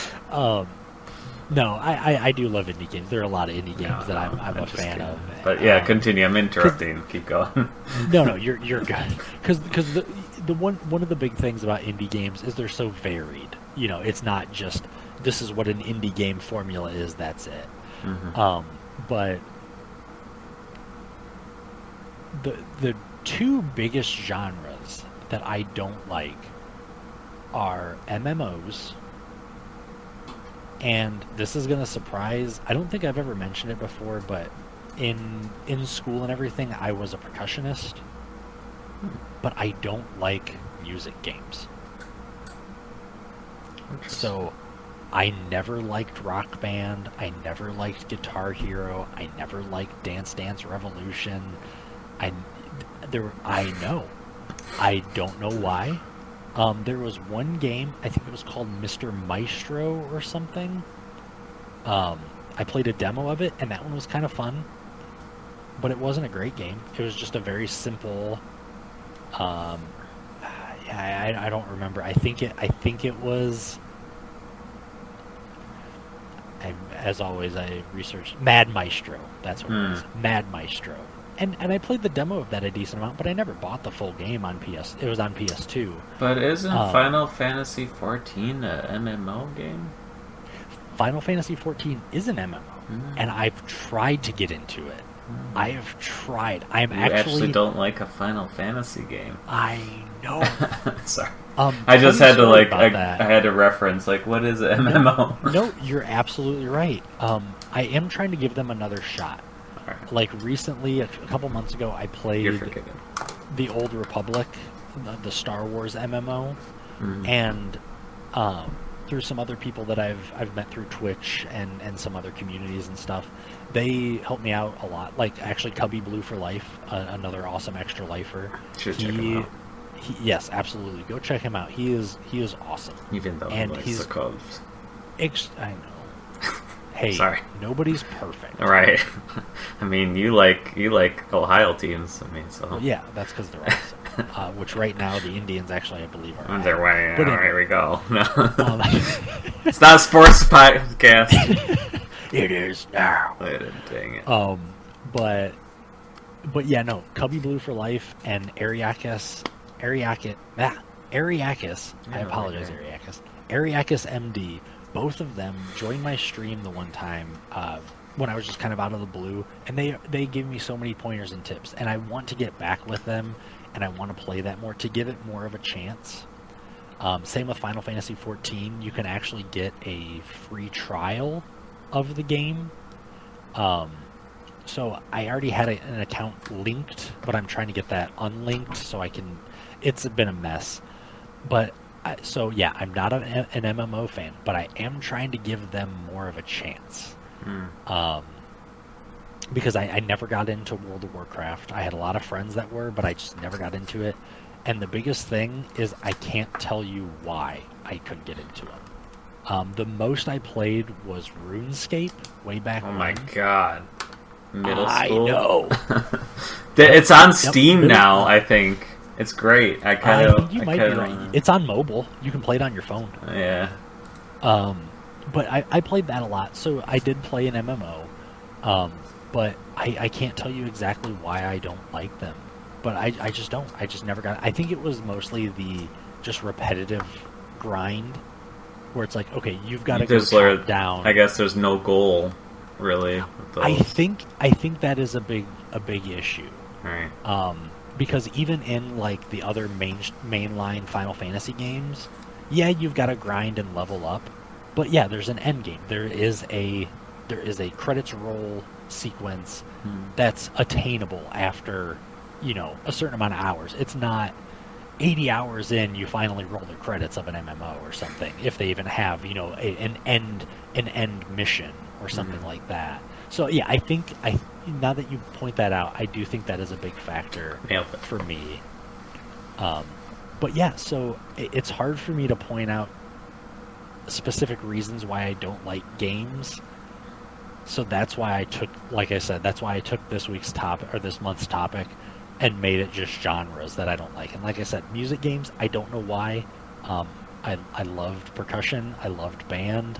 No, I do love indie games. There are a lot of indie games that I'm a fan of. But yeah, continue. I'm interrupting. Keep going. No, you're good. Because the one of the big things about indie games is they're so varied. It's not just this is what an indie game formula is. That's it. But the two biggest genres that I don't like are MMOs. And this is going to surprise... I don't think I've ever mentioned it before, but in school and everything, I was a percussionist. But I don't like music games. So I never liked Rock Band. I never liked Guitar Hero. I never liked Dance Dance Revolution. I know. I don't know why. There was one game, I think it was called Mr. Maestro or something. I played a demo of it, and that one was kind of fun. But it wasn't a great game. It was just a very simple... I don't remember. I think it was... as always, I researched Mad Maestro. That's what it was. Mad Maestro. And I played the demo of that a decent amount, but I never bought the full game on PS. It was on PS2. But isn't Final Fantasy XIV an MMO game? Final Fantasy XIV is an MMO, and I've tried to get into it. I have tried. You actually don't like a Final Fantasy game. I know. Sorry. I just had to I had to reference what is an MMO? No, you're absolutely right. I am trying to give them another shot. Right. Recently, a couple months ago, I played the Old Republic, the Star Wars MMO, and through some other people that I've met through Twitch and some other communities and stuff, they helped me out a lot. Actually, Cubby Blue for Life, another awesome extra lifer. Should check him out. Yes, absolutely. Go check him out. He is awesome. Even though he's the Cubs. I know. Hey, sorry. Nobody's perfect. Right. I mean, you like Ohio teams. I mean, so. Well, yeah, that's because they're awesome. Which right now the Indians actually, I believe, are. On their way. But here we go. No. It's not a sports podcast. It is now. Dang it. But yeah, no. Cubby Blue for Life and Ariakis. I apologize, Ariakis MD. Both of them joined my stream the one time when I was just kind of out of the blue, and they gave me so many pointers and tips, and I want to get back with them, and I want to play that more to give it more of a chance. Same with Final Fantasy XIV. You can actually get a free trial of the game. So I already had an account linked, but I'm trying to get that unlinked so I can... It's been a mess. But... So, yeah, I'm not an MMO fan, but I am trying to give them more of a chance. Because I never got into World of Warcraft. I had a lot of friends that were, but I just never got into it. And the biggest thing is I can't tell you why I couldn't get into it. The most I played was RuneScape way back when. Oh my god. Middle school? I know. It's on Steam now, I think. It's great. I think you might be right. It's on mobile. You can play it on your phone. Yeah. But I played that a lot, so I did play an MMO. But I can't tell you exactly why I don't like them. But I just don't. I just never got it. I think it was mostly the just repetitive grind, where it's like, okay, you've got to go top down. I guess there's no goal, really. With those. I think that is a big issue. Right. Because even in the other mainline Final Fantasy games, yeah, you've got to grind and level up, but yeah, there's an end game. There is a credits roll sequence that's attainable after a certain amount of hours. It's not 80 hours in you finally roll the credits of an MMO or something, if they even have an end mission or something like that. So yeah, I think now that you point that out, I do think that is a big factor for me. But yeah, so it's hard for me to point out specific reasons why I don't like games. So that's why I took, like I said, that's why I took this week's topic or this month's topic and made it just genres that I don't like. And like I said, music games, I don't know why. I loved percussion. I loved band.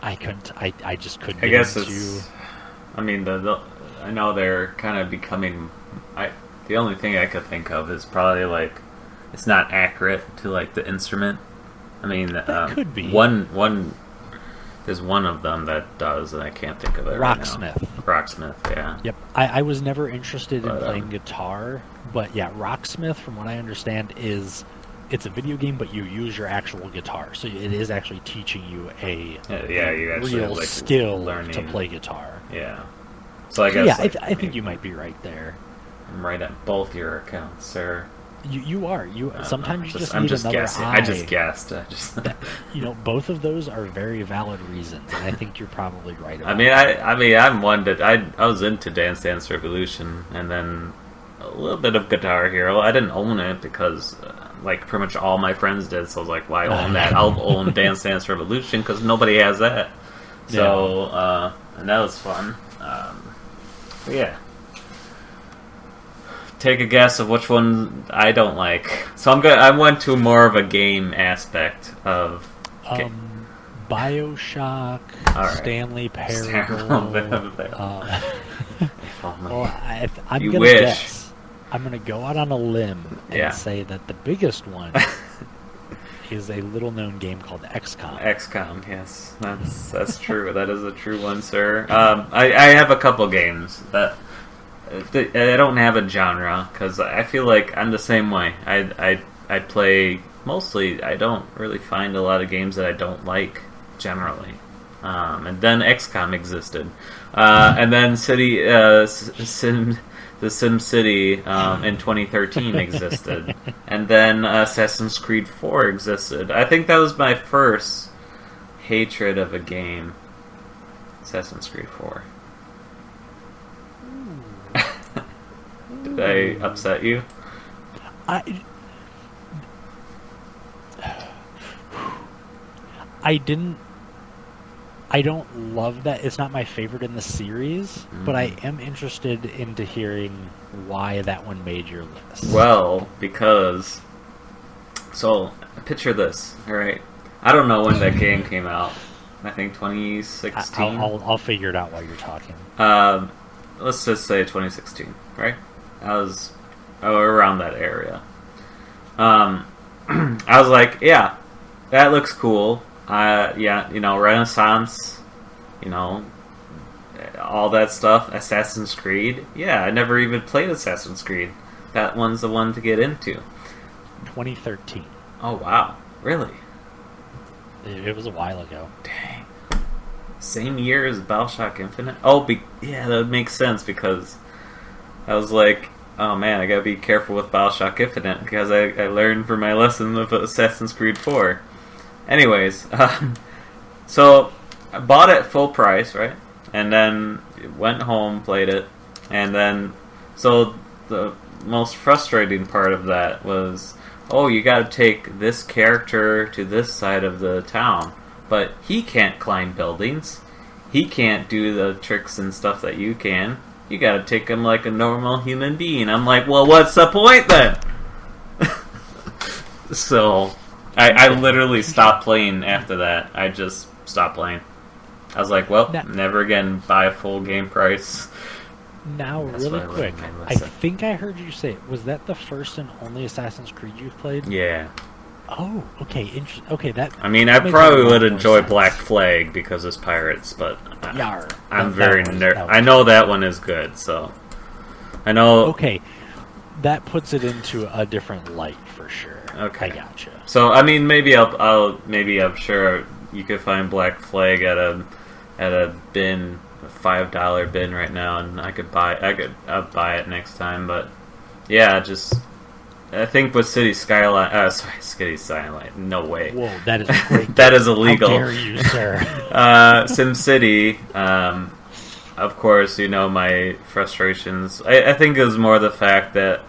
I just couldn't. I guess it's. I mean, I know they're kind of becoming. The only thing I could think of is probably it's not accurate to the instrument. I mean, that could be one. There's one of them that does, and I can't think of it Rocksmith. Right now. Rocksmith, yeah. Yep, I was never interested in playing guitar, but yeah, Rocksmith, from what I understand, it's a video game, but you use your actual guitar, so it is actually teaching you a real skill to play guitar. Yeah. So I guess I think you might be right there. I'm right at both your accounts, sir. You are. Sometimes you just I'm need just another guessing. eye. I just guessed. Both of those are very valid reasons, and I think you're probably right about I'm one that I was into Dance Dance Revolution, and then a little bit of Guitar Hero. I didn't own it because like pretty much all my friends did, so I was like, why own that? I'll own Dance Dance Revolution because nobody has that. So and that was fun. But yeah. Take a guess of which one I don't like. So I went to more of a game aspect of BioShock, right. Stanley Parable. I'm gonna guess. I'm gonna go out on a limb and say that the biggest one is a little-known game called XCOM. XCOM, yes, that's true. That is a true one, sir. I have a couple games that. I don't have a genre because I feel like I'm the same way. I play mostly. I don't really find a lot of games that I don't like generally. And then XCOM existed, and then the Sim City in 2013 existed, and then Assassin's Creed 4 existed. I think that was my first hatred of a game. Assassin's Creed 4. Did I upset you? I didn't. I don't love that. It's not my favorite in the series, but I am interested into hearing why that one made your list. Well, because picture this, all right? I don't know when that game came out. I think 2016. I'll figure it out while you're talking. Let's just say 2016, right? I was around that area. I was like, yeah, that looks cool. Renaissance, all that stuff. Assassin's Creed. Yeah, I never even played Assassin's Creed. That one's the one to get into. 2013. Oh, wow. Really? It was a while ago. Dang. Same year as BioShock Infinite? Oh, yeah, that makes sense because I was like, oh man, I gotta be careful with BioShock Infinite because I learned from my lesson of Assassin's Creed 4. Anyways, so I bought it full price, right? And then went home, played it, and then so the most frustrating part of that was, oh, you gotta take this character to this side of the town, but he can't climb buildings. He can't do the tricks and stuff that you can. You gotta take him like a normal human being. I'm like, well, what's the point then? So, I literally stopped playing after that. I just stopped playing. I was like, well, never again buy a full game price. Now, really quick, I think I heard you say, was that the first and only Assassin's Creed you've played? Yeah. Oh, okay, interesting. Okay, that. I mean, I probably would enjoy Black Flag because it's pirates, but I'm very nerd. I know that one is good, so I know. Okay, that puts it into a different light for sure. Okay, I gotcha. So I mean, maybe I'm sure you could find Black Flag at a bin, a $5 bin right now, and I'll buy it next time. But yeah, I think with City Skyline, no way. Whoa, that is great. That is illegal. How dare you, sir? SimCity, of course, my frustrations. I think it was more the fact that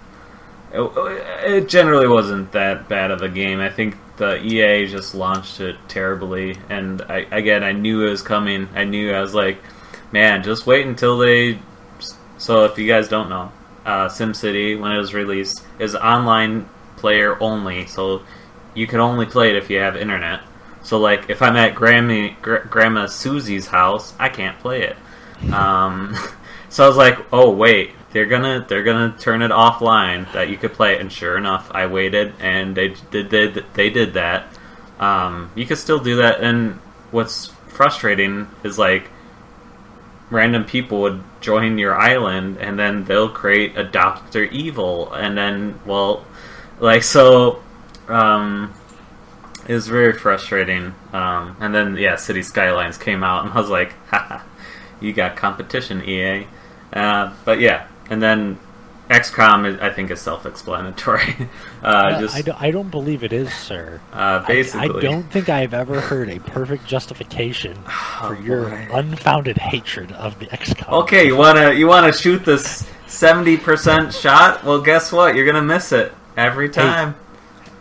it generally wasn't that bad of a game. I think the EA just launched it terribly, and I knew it was coming. I was like, man, just wait until they... So if you guys don't know, SimCity, when it was released, is online player only, so you can only play it if you have internet. So like, if I'm at Grandma Susie's house, I can't play it. So I was like, oh wait, they're gonna turn it offline that you could play it, and sure enough, I waited, and they did that. You could still do that, and what's frustrating is like, random people would join your island, and then they'll create a Dr. Evil, and then, it was very frustrating. And then, yeah, City Skylines came out, and I was like, haha, you got competition, EA. But yeah, and then XCOM, I think, is self-explanatory. I don't believe it is, sir. Basically, I don't think I've ever heard a perfect justification for your unfounded hatred of the XCOM. Okay, you wanna shoot this 70% shot? Well, guess what? You're gonna miss it every time.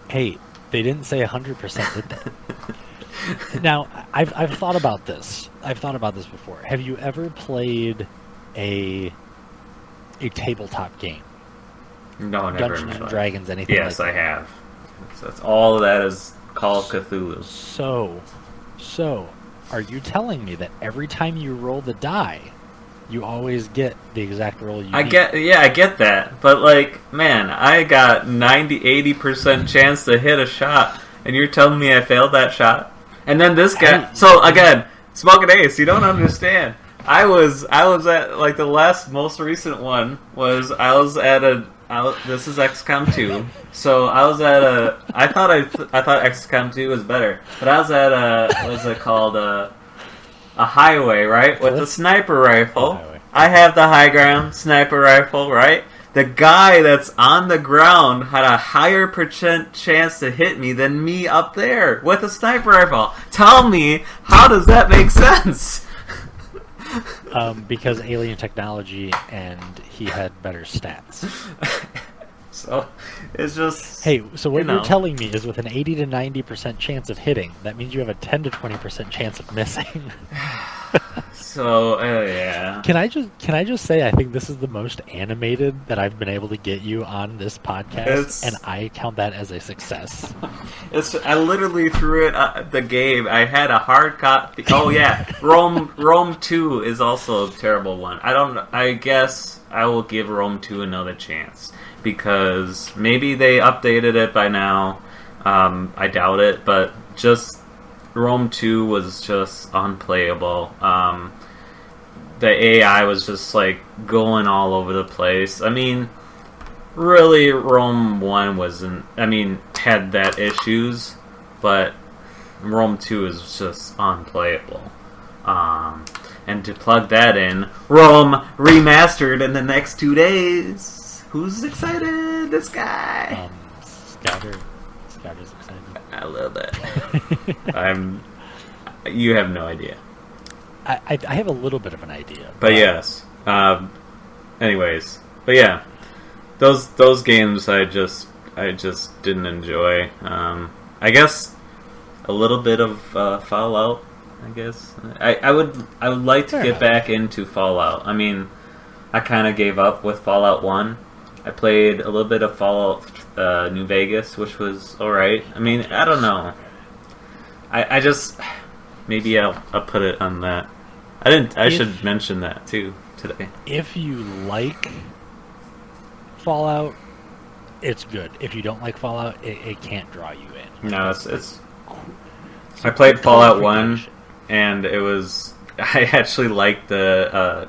Hey, they didn't say 100%, did they? Now, I've thought about this. I've thought about this before. Have you ever played a tabletop game? No, never. Dungeons and Dragons, anything yes, like that? I have. So that's all that is Call of Cthulhu. So, are you telling me that every time you roll the die, you always get the exact roll you need? I get that. But, like, man, I got 90-80% chance to hit a shot, and you're telling me I failed that shot? And then this guy... So, again, Smokinace, you don't understand. I was at, like, the most recent one was, this is XCOM 2, so I was at I thought XCOM 2 was better, but I was at what is it called, a highway, right, with a sniper rifle. I have the high ground sniper rifle, right? The guy that's on the ground had a higher % chance to hit me than me up there with a sniper rifle. Tell me, how does that make sense? Because alien technology, and he had better stats. So, it's just... Hey, so what you're telling me is with an 80 to 90% chance of hitting, that means you have a 10 to 20% chance of missing. So, yeah. Can I just say I think this is the most animated that I've been able to get you on this podcast, and I count that as a success. I literally threw it the game. I had a hard copy. Oh yeah, Rome 2 is also a terrible one. I guess I will give Rome 2 another chance because maybe they updated it by now. I doubt it, but just Rome 2 was just unplayable. The AI was just like going all over the place. I mean, really, Rome 1 had that issues, but Rome 2 is just unplayable. And to plug that in, Rome remastered in the next 2 days. Who's excited? This guy. Scouter's excited. I love that. You have no idea. I have a little bit of an idea. But yes. Anyways. But yeah. Those games I just didn't enjoy. I guess a little bit of Fallout, I guess. I would like to get back into Fallout. I mean, I kind of gave up with Fallout 1. I played a little bit of Fallout New Vegas, which was alright. I mean, I don't know. I just... Maybe I'll put it on that. I should mention that too today. If you like Fallout, it's good. If you don't like Fallout, it can't draw you in. No, it's. I played Fallout 1, and it was. I actually liked the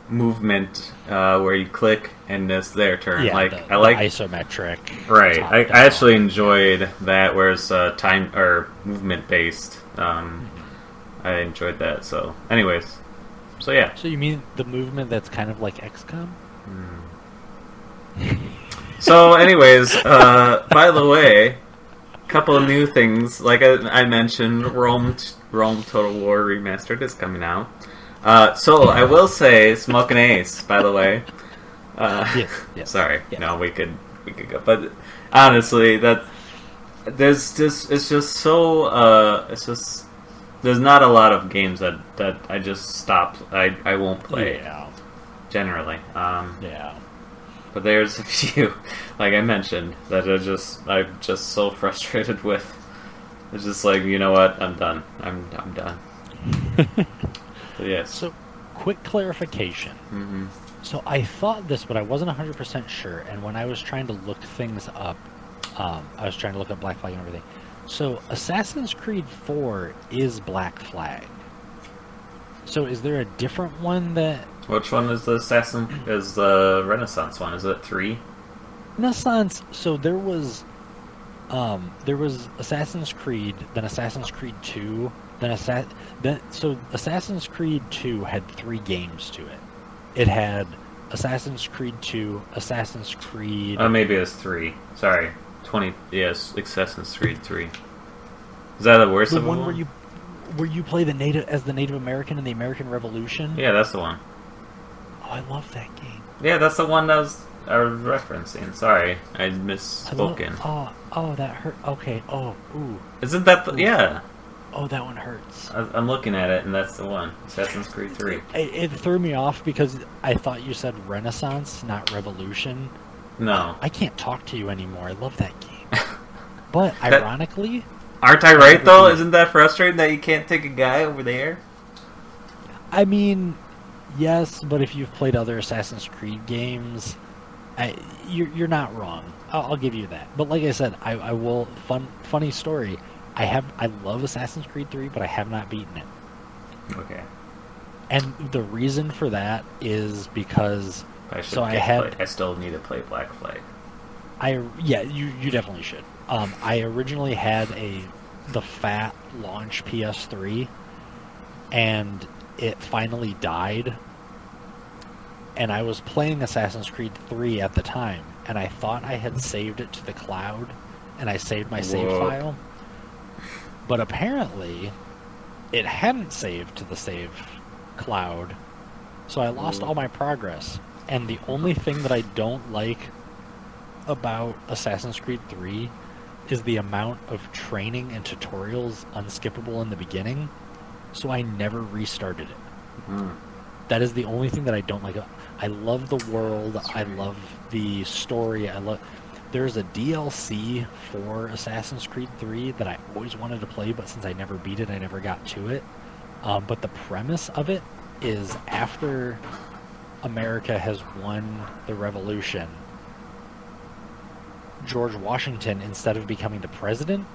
movement where you click and it's their turn. Yeah, I like isometric. Right. I actually enjoyed that, whereas time or movement based. I enjoyed that. So, anyways, so yeah. So you mean the movement that's kind of like XCOM? So, anyways, by the way, a couple of new things. Like I mentioned, Rome Total War Remastered is coming out. So I will say, Smokinace, by the way. Yes. Sorry, yes. No, we could go, but honestly, there's not a lot of games that I just stopped. I won't play generally. Yeah. But there's a few, like I mentioned, that I'm just so frustrated with. It's just like, you know what? I'm done. I'm done. So, yes. So, quick clarification. Mm-hmm. So I thought this, but I wasn't 100% sure. And when I was trying to look things up, I was trying to look up Black Flag and everything. So Assassin's Creed 4 is Black Flag. So is there a different one that... Which one is the Renaissance one? Is it 3? Renaissance, so there was Assassin's Creed, then Assassin's Creed 2, so Assassin's Creed 2 had 3 games to it. It had Assassin's Creed 2, Assassin's Creed... maybe it's 3. Sorry. 20... Yes, Assassin's Creed 3. Is that the worst of the one where you play the Native American in the American Revolution? Yeah, that's the one. Oh, I love that game. Yeah, that's the one I was referencing. Sorry, I misspoken. Oh, that hurt. Okay. Oh, ooh. Isn't that the... Yeah. Oh, that one hurts. I'm looking at it, and that's the one. Assassin's Creed 3. It threw me off because I thought you said Renaissance, not Revolution. No. I can't talk to you anymore. I love that game. But, ironically... Aren't I right, though? Isn't that frustrating that you can't take a guy over there? I mean, yes, but if you've played other Assassin's Creed games, you're not wrong. I'll give you that. But like I said, I will... Funny story. I love Assassin's Creed 3, but I have not beaten it. Okay. And the reason for that is because... I still need to play Black Flag. You definitely should. I originally had the fat launch PS3, and it finally died. And I was playing Assassin's Creed 3 at the time, and I thought I had saved it to the cloud, and I saved my save file. But apparently, it hadn't saved to the save cloud, so I lost all my progress. And the only thing that I don't like about Assassin's Creed 3 is the amount of training and tutorials unskippable in the beginning, so I never restarted it. Mm. That is the only thing that I don't like. I love the world, I love the story, there's a DLC for Assassin's Creed 3 that I always wanted to play, but since I never beat it, I never got to it. But the premise of it is after America has won the revolution, George Washington, instead of becoming the president,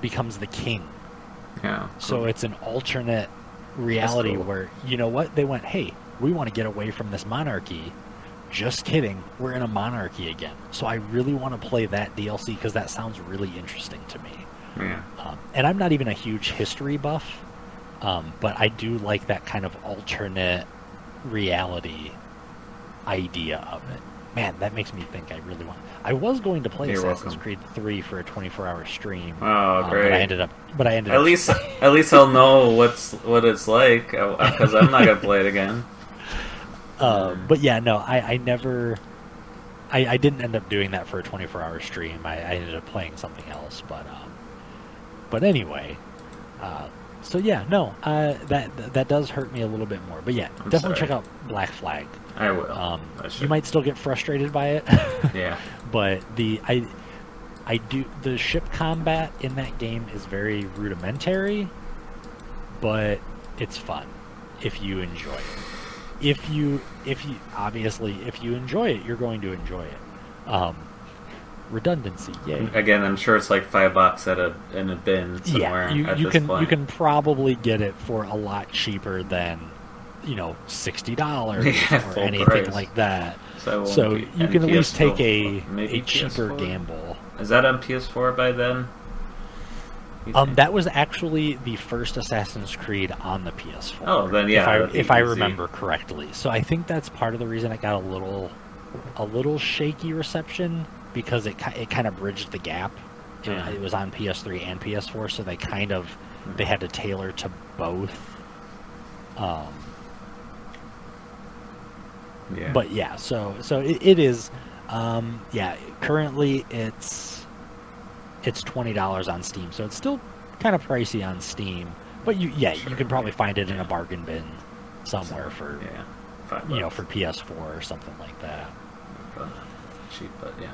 becomes the king. Yeah. Cool. So it's an alternate reality where, you know what, they went, hey, we want to get away from this monarchy. Just kidding, we're in a monarchy again. So I really want to play that DLC because that sounds really interesting to me. Yeah. And I'm not even a huge history buff, but I do like that kind of alternate reality idea of it. Man, that makes me think I really want... I was going to play Assassin's Creed 3 for a 24-hour stream. Oh, great. But I ended up... At least I'll know what it's like, because I'm not going to play it again. But yeah, no, I never... I didn't end up doing that for a 24-hour stream. I ended up playing something else, but anyway... So yeah, no, that does hurt me a little bit more. But yeah, definitely check out Black Flag. I will. You might still get frustrated by it. Yeah. But the ship combat in that game is very rudimentary, but it's fun if you enjoy it. If you enjoy it, you're going to enjoy it. Redundancy, yay. Again, I'm sure it's like $5 in a bin somewhere. Yeah, you can probably get it for a lot cheaper than, $60 or anything price. Like that. So you can at least take a cheaper gamble. Is that on PS4 by then? That was actually the first Assassin's Creed on the PS4. Oh, then yeah. If I remember correctly, so I think that's part of the reason it got a little shaky reception. Because it kind of bridged the gap. It was on PS3 and PS4, so they had to tailor to both. Yeah. But yeah, so it is. Currently it's $20 on Steam, so it's still kind of pricey on Steam. But you can probably find it in a bargain bin somewhere for $5. For PS4 or something like that. Cheap, but yeah.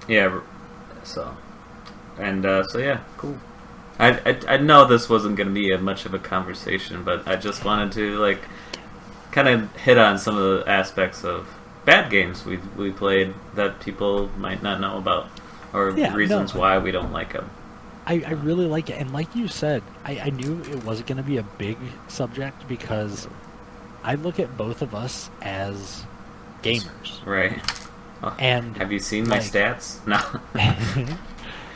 Yeah, so yeah, cool. I know this wasn't going to be much of a conversation, but I just wanted to kind of hit on some of the aspects of bad games we played that people might not know about, or reasons why we don't like them. I really like it, and like you said, I knew it wasn't going to be a big subject because I look at both of us as gamers, right? Oh, and have you seen my stats? No.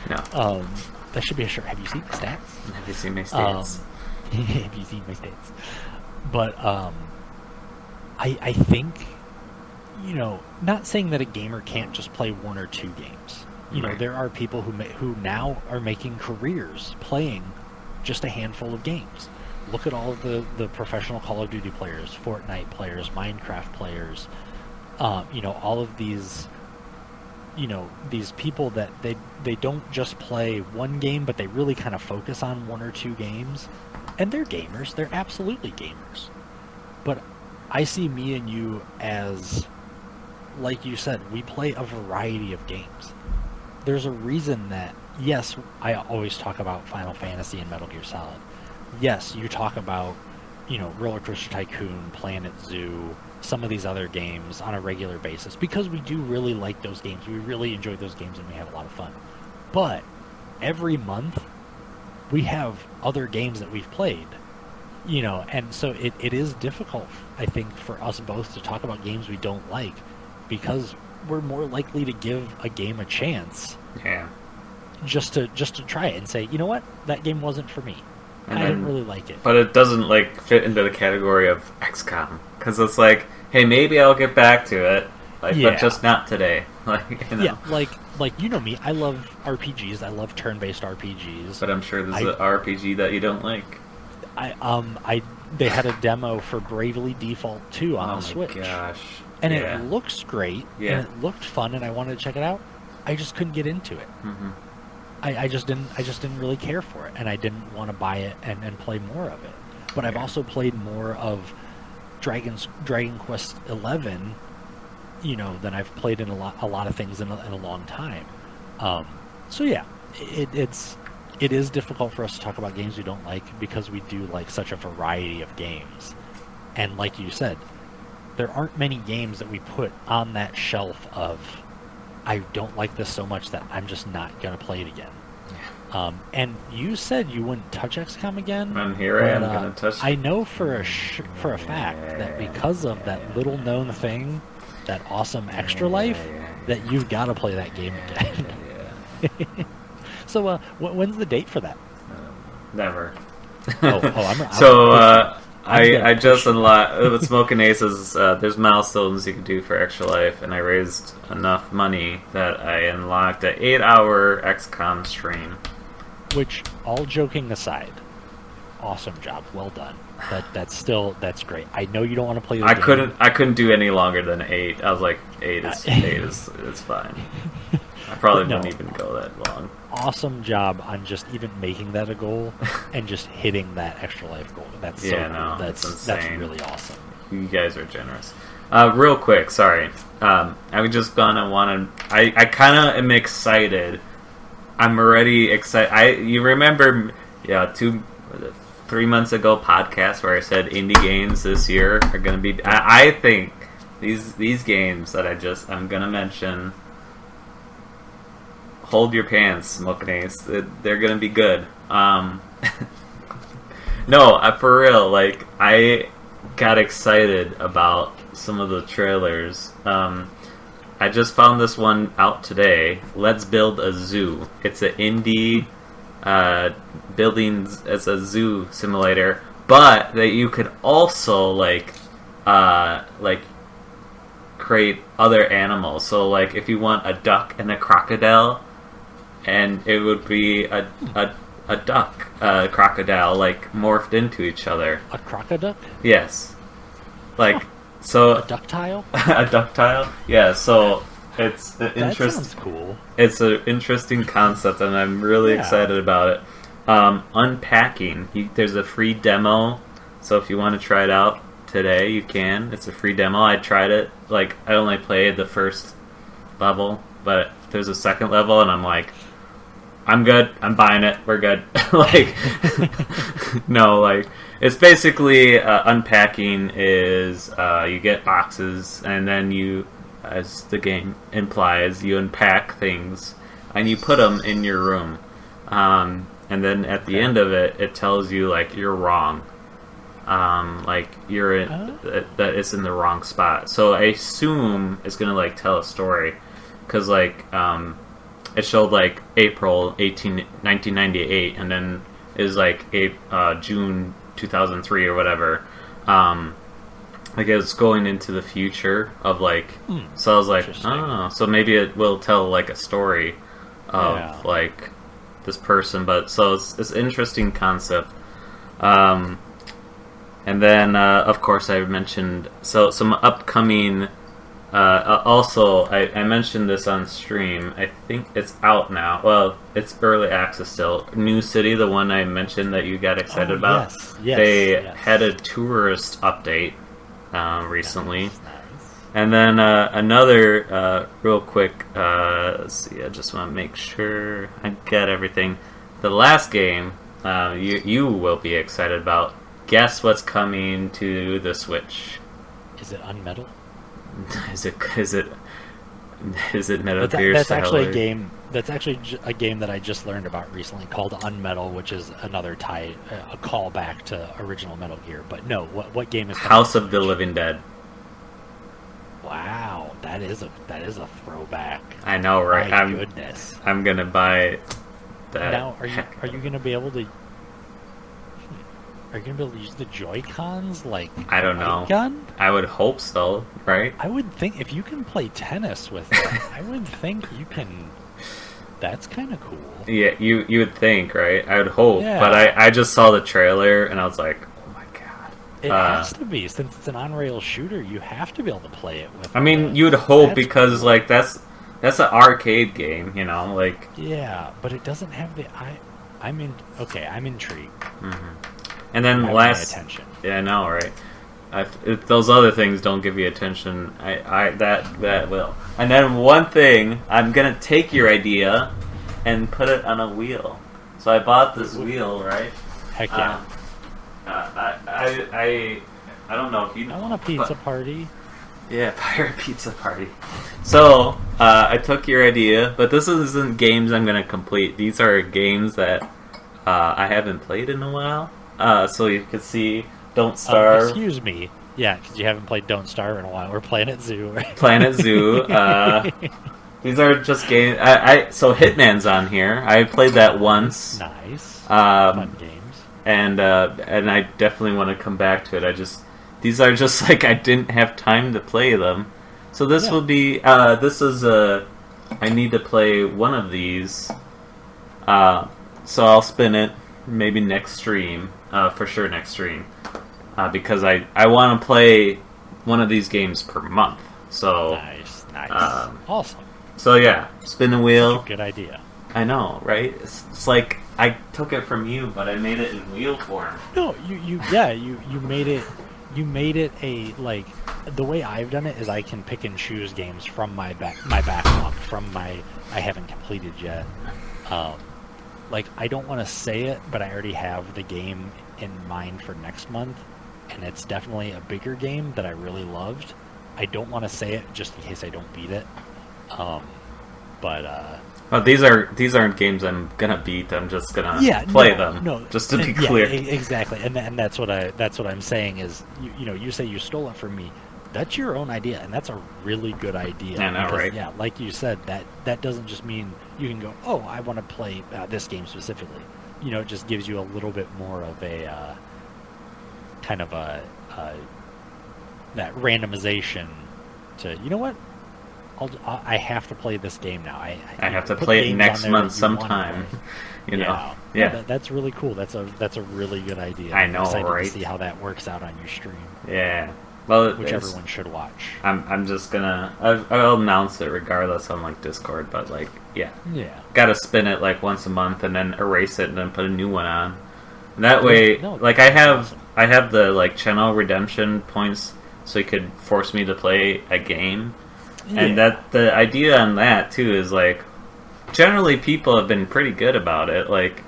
No. That should be a shirt. Have you seen the stats? Have you seen my stats? Have you seen my stats? But I think, not saying that a gamer can't just play one or two games. Right. There are people who now are making careers playing just a handful of games. Look at all of the professional Call of Duty players, Fortnite players, Minecraft players, all of these, these people that they don't just play one game, but they really kind of focus on one or two games. And they're gamers. They're absolutely gamers. But I see me and you as, like you said, we play a variety of games. There's a reason that, yes, I always talk about Final Fantasy and Metal Gear Solid. Yes, you talk about, Roller Coaster Tycoon, Planet Zoo, some of these other games on a regular basis, because we do really like those games. We really enjoy those games and we have a lot of fun. But every month, we have other games that we've played, and so it is difficult, I think, for us both to talk about games we don't like, because we're more likely to give a game a chance. Yeah. Just to try it and say, you know what, that game wasn't for me. I didn't really like it. But it doesn't fit into the category of XCOM, because it's like, hey, maybe I'll get back to it, but just not today. Yeah, like you know me, I love RPGs. I love turn-based RPGs. But I'm sure there's an RPG that you don't like. They had a demo for Bravely Default 2 on the Switch. Oh my gosh. And it looks great, yeah. and it looked fun, and I wanted to check it out. I just couldn't get into it. Mm-hmm. I just didn't really care for it, and I didn't want to buy it and play more of it. But I've also played more of Dragon Quest XI, than I've played in a lot of things in a long time. So yeah, it is difficult for us to talk about games we don't like, because we do like such a variety of games. And like you said, there aren't many games that we put on that shelf of, I don't like this so much that I'm just not going to play it again. And you said you wouldn't touch XCOM again. And here I am going to touch it. I know for a fact that because of that little known thing, that awesome Extra Life, that you've got to play that game again. So when's the date for that? Never. I just unlocked with Smokinace007's. There's milestones you can do for Extra Life, and I raised enough money that I unlocked an 8-hour XCOM stream. Which, all joking aside, awesome job, well done. That's great. I know you don't want to play the game. I couldn't do any longer than 8. I was like, 8 is fine. I probably wouldn't even go that long. Awesome job on just even making that a goal and just hitting that Extra Life goal. That's that's really awesome. You guys are generous. Real quick, sorry. I'm just gonna want to. I kind of am excited. I'm already excited. You remember, 3 months ago podcast where I said indie games this year are gonna be. I think these games that I'm gonna mention. Hold your pants, Smokinace. They're gonna be good. No, for real. Like, I got excited about some of the trailers. I just found this one out today. Let's Build a Zoo. It's an indie buildings as a zoo simulator, but that you could also like create other animals. So like if you want a duck and a crocodile, and it would be a duck, a crocodile, like morphed into each other. A crocoduck? Yes. Like so. A ductile? A ductile? Yeah. So it's an that sounds cool. It's an interesting concept, and I'm really excited about it. Unpacking. There's a free demo, so if you want to try it out today, you can. It's a free demo. I tried it. Like I only played the first level, but there's a second level, and I'm like, I'm good. I'm buying it. We're good. Like, no, like it's basically unpacking is you get boxes, and then you, as the game implies, you unpack things and you put them in your room, and then at the end of it, it tells you like you're wrong, like you're in that it's in the wrong spot. So I assume it's gonna like tell a story, because like it showed like April 1998, and then it was like June 2003 or whatever. like it's going into the future of like. So I was like, oh, so maybe it will tell like a story of like this person. But so it's an interesting concept. And then of course I mentioned some upcoming. Also, I mentioned this on stream. I think it's out now. Well, it's early access still. New City, the one I mentioned that you got excited about. Yes, they had a tourist update recently. Nice. And then another, real quick, let's see, I just want to make sure I get everything. The last game you will be excited about. Guess what's coming to the Switch? Is it Unmetal? Is it Metal Gear? That's actually a game. That's actually a game that I just learned about recently called Unmetal, which is another a callback to original Metal Gear. But no, what game is House of the Living Dead? Wow, that is a throwback. I know, right? My goodness. I'm gonna buy that. Now, are you gonna be able to? Are you going to be able to use the Joy-Cons like I don't know. Gun? I would hope so, right? I would think if you can play tennis with it, I would think you can. That's kind of cool. Yeah, you would think, right? I would hope, yeah. But I just saw the trailer and I was like, oh my god. It has to be, since it's an on-rail shooter. You have to be able to play it with. I mean, you would hope because cool. Like that's an arcade game, you know, like. Yeah, but it doesn't have the. I'm intrigued. Mm-hmm. And then attention. Yeah, I know, right? If those other things don't give you attention, that will. And then one thing, I'm gonna take your idea and put it on a wheel. So I bought this wheel, right? Heck yeah. I don't know if you know. I want a pizza party. Yeah, pirate pizza party. So I took your idea, but this isn't games I'm gonna complete. These are games that I haven't played in a while. So you can see Don't Starve. Excuse me. Yeah, because you haven't played Don't Starve in a while. We're Planet Zoo, right? Planet Zoo. These are just games. So Hitman's on here. I played that once. Nice. Fun games. And I definitely want to come back to it. These are just like I didn't have time to play them. So this will be. This is I need to play one of these. So I'll spin it maybe next stream. For sure next stream. Because I want to play one of these games per month. So nice. Awesome. So yeah, spin the wheel. Good idea. I know, right? It's like I took it from you, but I made it in wheel form. No, you made it. You made it a like. The way I've done it is I can pick and choose games from my backlog, from my I haven't completed yet. Like, I don't want to say it, but I already have the game in mind for next month, and it's definitely a bigger game that I really loved. I don't want to say it just in case I don't beat it. Well, these aren't games I'm gonna beat. I'm just gonna play them. No, just to be clear. Exactly, and that's what I'm saying is you say you stole it from me. That's your own idea, and that's a really good idea. I know, right? Yeah, like you said, that doesn't just mean you can go, oh, I want to play this game specifically. It just gives you a little bit more of a kind of that randomization to, you know what? I have to play this game now. I have to play it next month sometime. Yeah. That's really cool. That's a really good idea. I know, I'm excited right? to see how that works out on your stream. Yeah. Well, which everyone should watch. I'm just gonna. I'll announce it regardless on like Discord, but like, yeah. Gotta spin it like once a month and then erase it and then put a new one on. And that way, like I have the like channel redemption points, so you could force me to play a game. Yeah. And that the idea on that too is like, generally people have been pretty good about it. Like,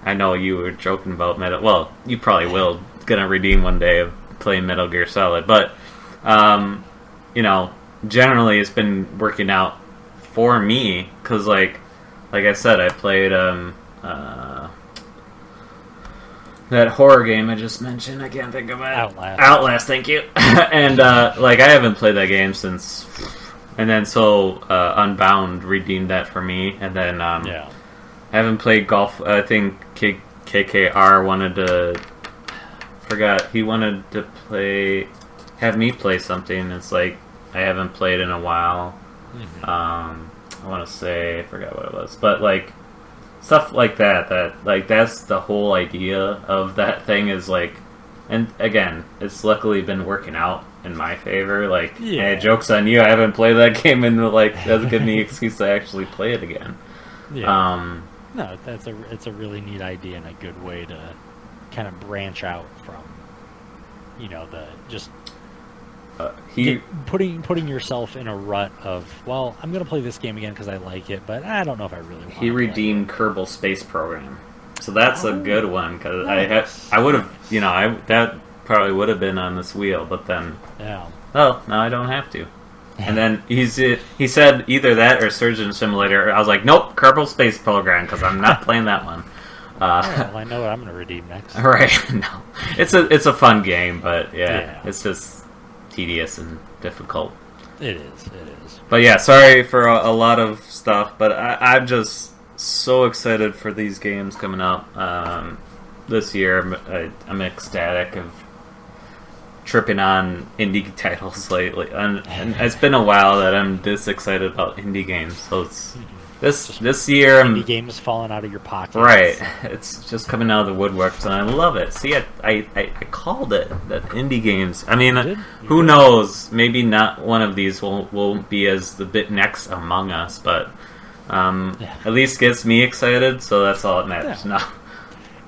I know you were joking about Metal. Well, you probably will. Gonna redeem one day of playing Metal Gear Solid, but generally it's been working out for me because like I said, I played that horror game I just mentioned. I can't think of it. Outlast, thank you. And like I haven't played that game since, and then so Unbound redeemed that for me, and then I haven't played golf. I think KKR wanted to. He wanted to play have me play something. It's like I haven't played in a while. Mm-hmm. I want to say, I forgot what it was, but like stuff like that. Like that's the whole idea of that thing is like, and again, it's luckily been working out in my favor. Like, hey, joke's on you. I haven't played that game, and like that's giving me an excuse to actually play it again. Yeah. No, it's a really neat idea and a good way to kind of branch out from, the just putting yourself in a rut of, well, I'm going to play this game again because I like it, but I don't know if I really want to. He redeemed Kerbal Space Program, so that's a good one because I would have, that probably would have been on this wheel, but then now I don't have to. And then he said either that or Surgeon Simulator. I was like, nope, Kerbal Space Program, because I'm not playing that one. Well, I know what I'm going to redeem next. Right? No, it's a fun game, but it's just tedious and difficult. It is. But yeah, sorry for a lot of stuff, but I'm just so excited for these games coming up this year. I'm ecstatic of tripping on indie titles lately, and it's been a while that I'm this excited about indie games. So it's this year, indie games falling out of your pocket, right? It's just coming out of the woodworks, and I love it. See, I called it that indie games. I mean, who knows? Maybe not one of these will be as the bit next Among Us, but at least gets me excited. So that's all that matters now.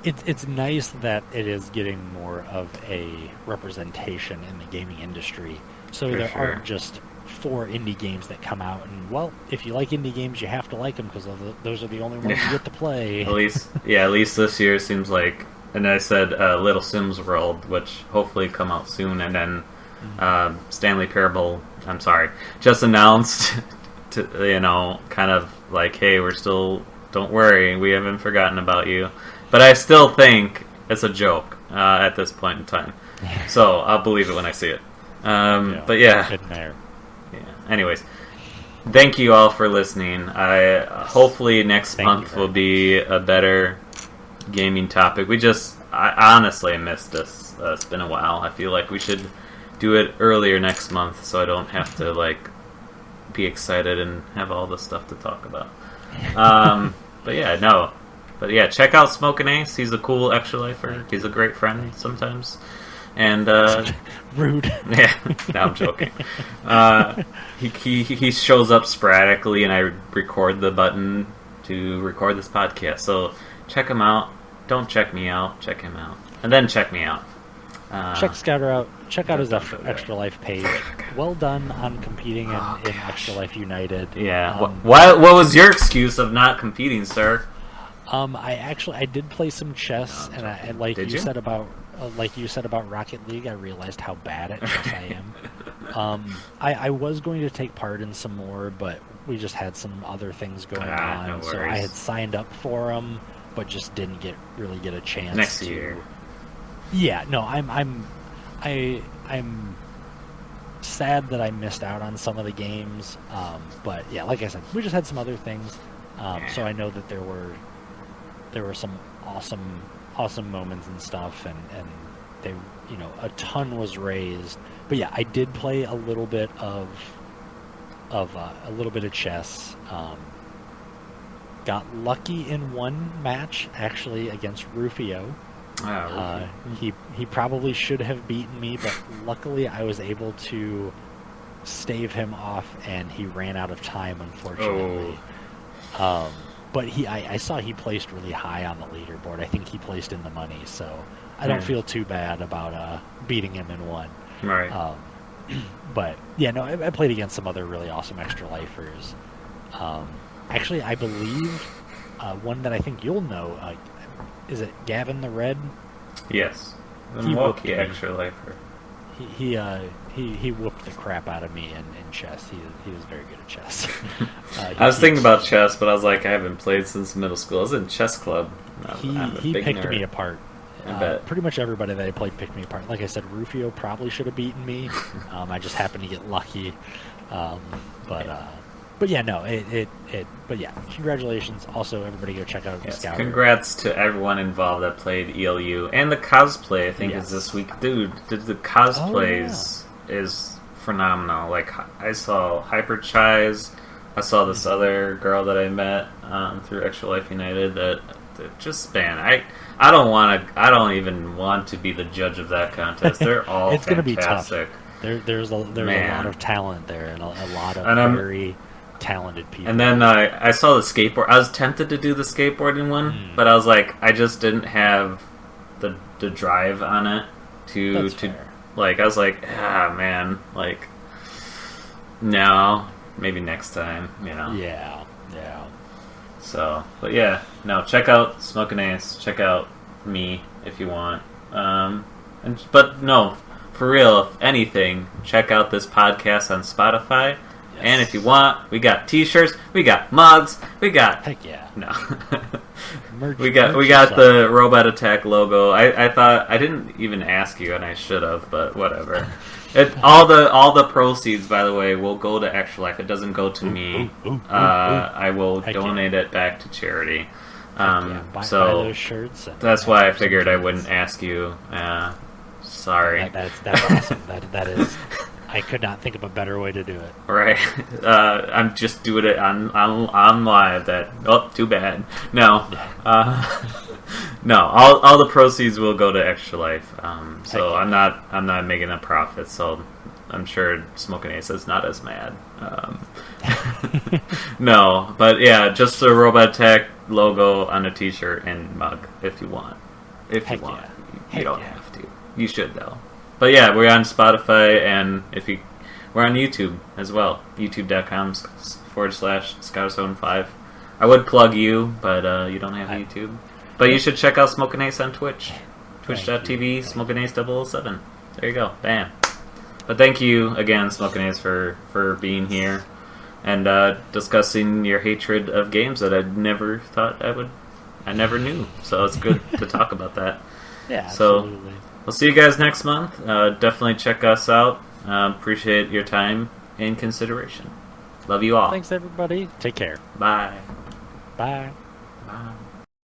It's nice that it is getting more of a representation in the gaming industry. So there aren't just 4 indie games that come out, and well, if you like indie games, you have to like them because those are the only ones you get to play. At least this year seems like. And I said Little Sims World, which hopefully come out soon, and then Stanley Parable. I'm sorry, just announced to kind of like, hey, we're still. Don't worry, we haven't forgotten about you. But I still think it's a joke at this point in time. So I'll believe it when I see it. But yeah. Anyways, thank you all for listening. Hopefully next month will be a better gaming topic. I honestly missed this. It's been a while. I feel like we should do it earlier next month so I don't have to like be excited and have all the stuff to talk about. But yeah, check out Smokinace. He's a cool extra lifer. He's a great friend sometimes. And rude. Yeah, no, I'm joking. He shows up sporadically, and I record the button to record this podcast. So check him out. Don't check me out. Check him out, and then check me out. Check Scouter out. Check out his Extra Life page. Well done on competing in Extra Life United. Yeah. What was your excuse of not competing, sir? I did play some chess, and like you said about Rocket League, I realized how bad at chess I am. I was going to take part in some more, but we just had some other things going on, no so I had signed up for them, but just didn't really get a chance. Next year. Yeah, no, I'm sad that I missed out on some of the games, but yeah, like I said, we just had some other things, so I know that there were some awesome moments and stuff, and they, a ton was raised. But yeah, I did play a little bit of chess. Got lucky in one match actually against Rufio. He probably should have beaten me, but luckily I was able to stave him off, and he ran out of time, unfortunately. But I saw he placed really high on the leaderboard. I think he placed in the money, so I don't feel too bad about beating him in one. Right. But yeah, no, I played against some other really awesome extra lifers. Actually, I believe one that I think you'll know. Is it Gavin the Red? Yes. The Milwaukee extra lifer. He whooped the crap out of me in chess. He was very good at chess. I was thinking about chess, but I was like, I haven't played since middle school. I was in chess club. He picked me apart. I bet. Pretty much everybody that I played picked me apart. Like I said, Rufio probably should have beaten me. I just happened to get lucky. But yeah, no, but yeah, congratulations. Also, everybody go check out Scout. Congrats to everyone involved that played ELU. And the cosplay, I think, is this week. Dude, the cosplays is phenomenal. Like, I saw Hyper Chais, I saw this other girl that I met through Extra Life United that just, man, I don't even want to be the judge of that contest. They're all it's fantastic. Gonna be tough. There's a lot of talent there, and a lot of very talented people. And then I saw the skateboard. I was tempted to do the skateboarding one, but I was like, I just didn't have the drive on it to like. I was like, man, like, no, maybe next time, you know. Yeah. So, but yeah, no, check out Smokinace, check out me if you want. But no, for real, if anything, check out this podcast on Spotify. Yes. And if you want, we got t-shirts, we got mugs, we got... Heck yeah. No. merch, we got the Robot Attack logo. I thought, I didn't even ask you, and I should have, but whatever. All the proceeds, by the way, will go to Extra Life. It doesn't go to me. I will donate it back to charity. Buy those shirts. That's why I figured I wouldn't ask you. Sorry. That's awesome. That is. I could not think of a better way to do it. Right. I'm just doing it on live. Too bad. No. No. All the proceeds will go to Extra Life. So I'm not making a profit. So I'm sure Smokinace is not as mad. No, but yeah, just the Robot Attack logo on a t-shirt and mug if you want. If you want. You don't have to. You should though. But yeah, we're on Spotify, and we're on YouTube as well. YouTube.com/Scouts05. I would plug you, but you don't have YouTube. But you should check out Smokinace on Twitch. Twitch.tv, Smokinace007. There you go. Bam. But thank you again, Smokinace, for being here and discussing your hatred of games that I never thought I never knew. So it's good to talk about that. Yeah, so, absolutely. We'll see you guys next month. Definitely check us out. Appreciate your time and consideration. Love you all. Thanks, everybody. Take care. Bye. Bye.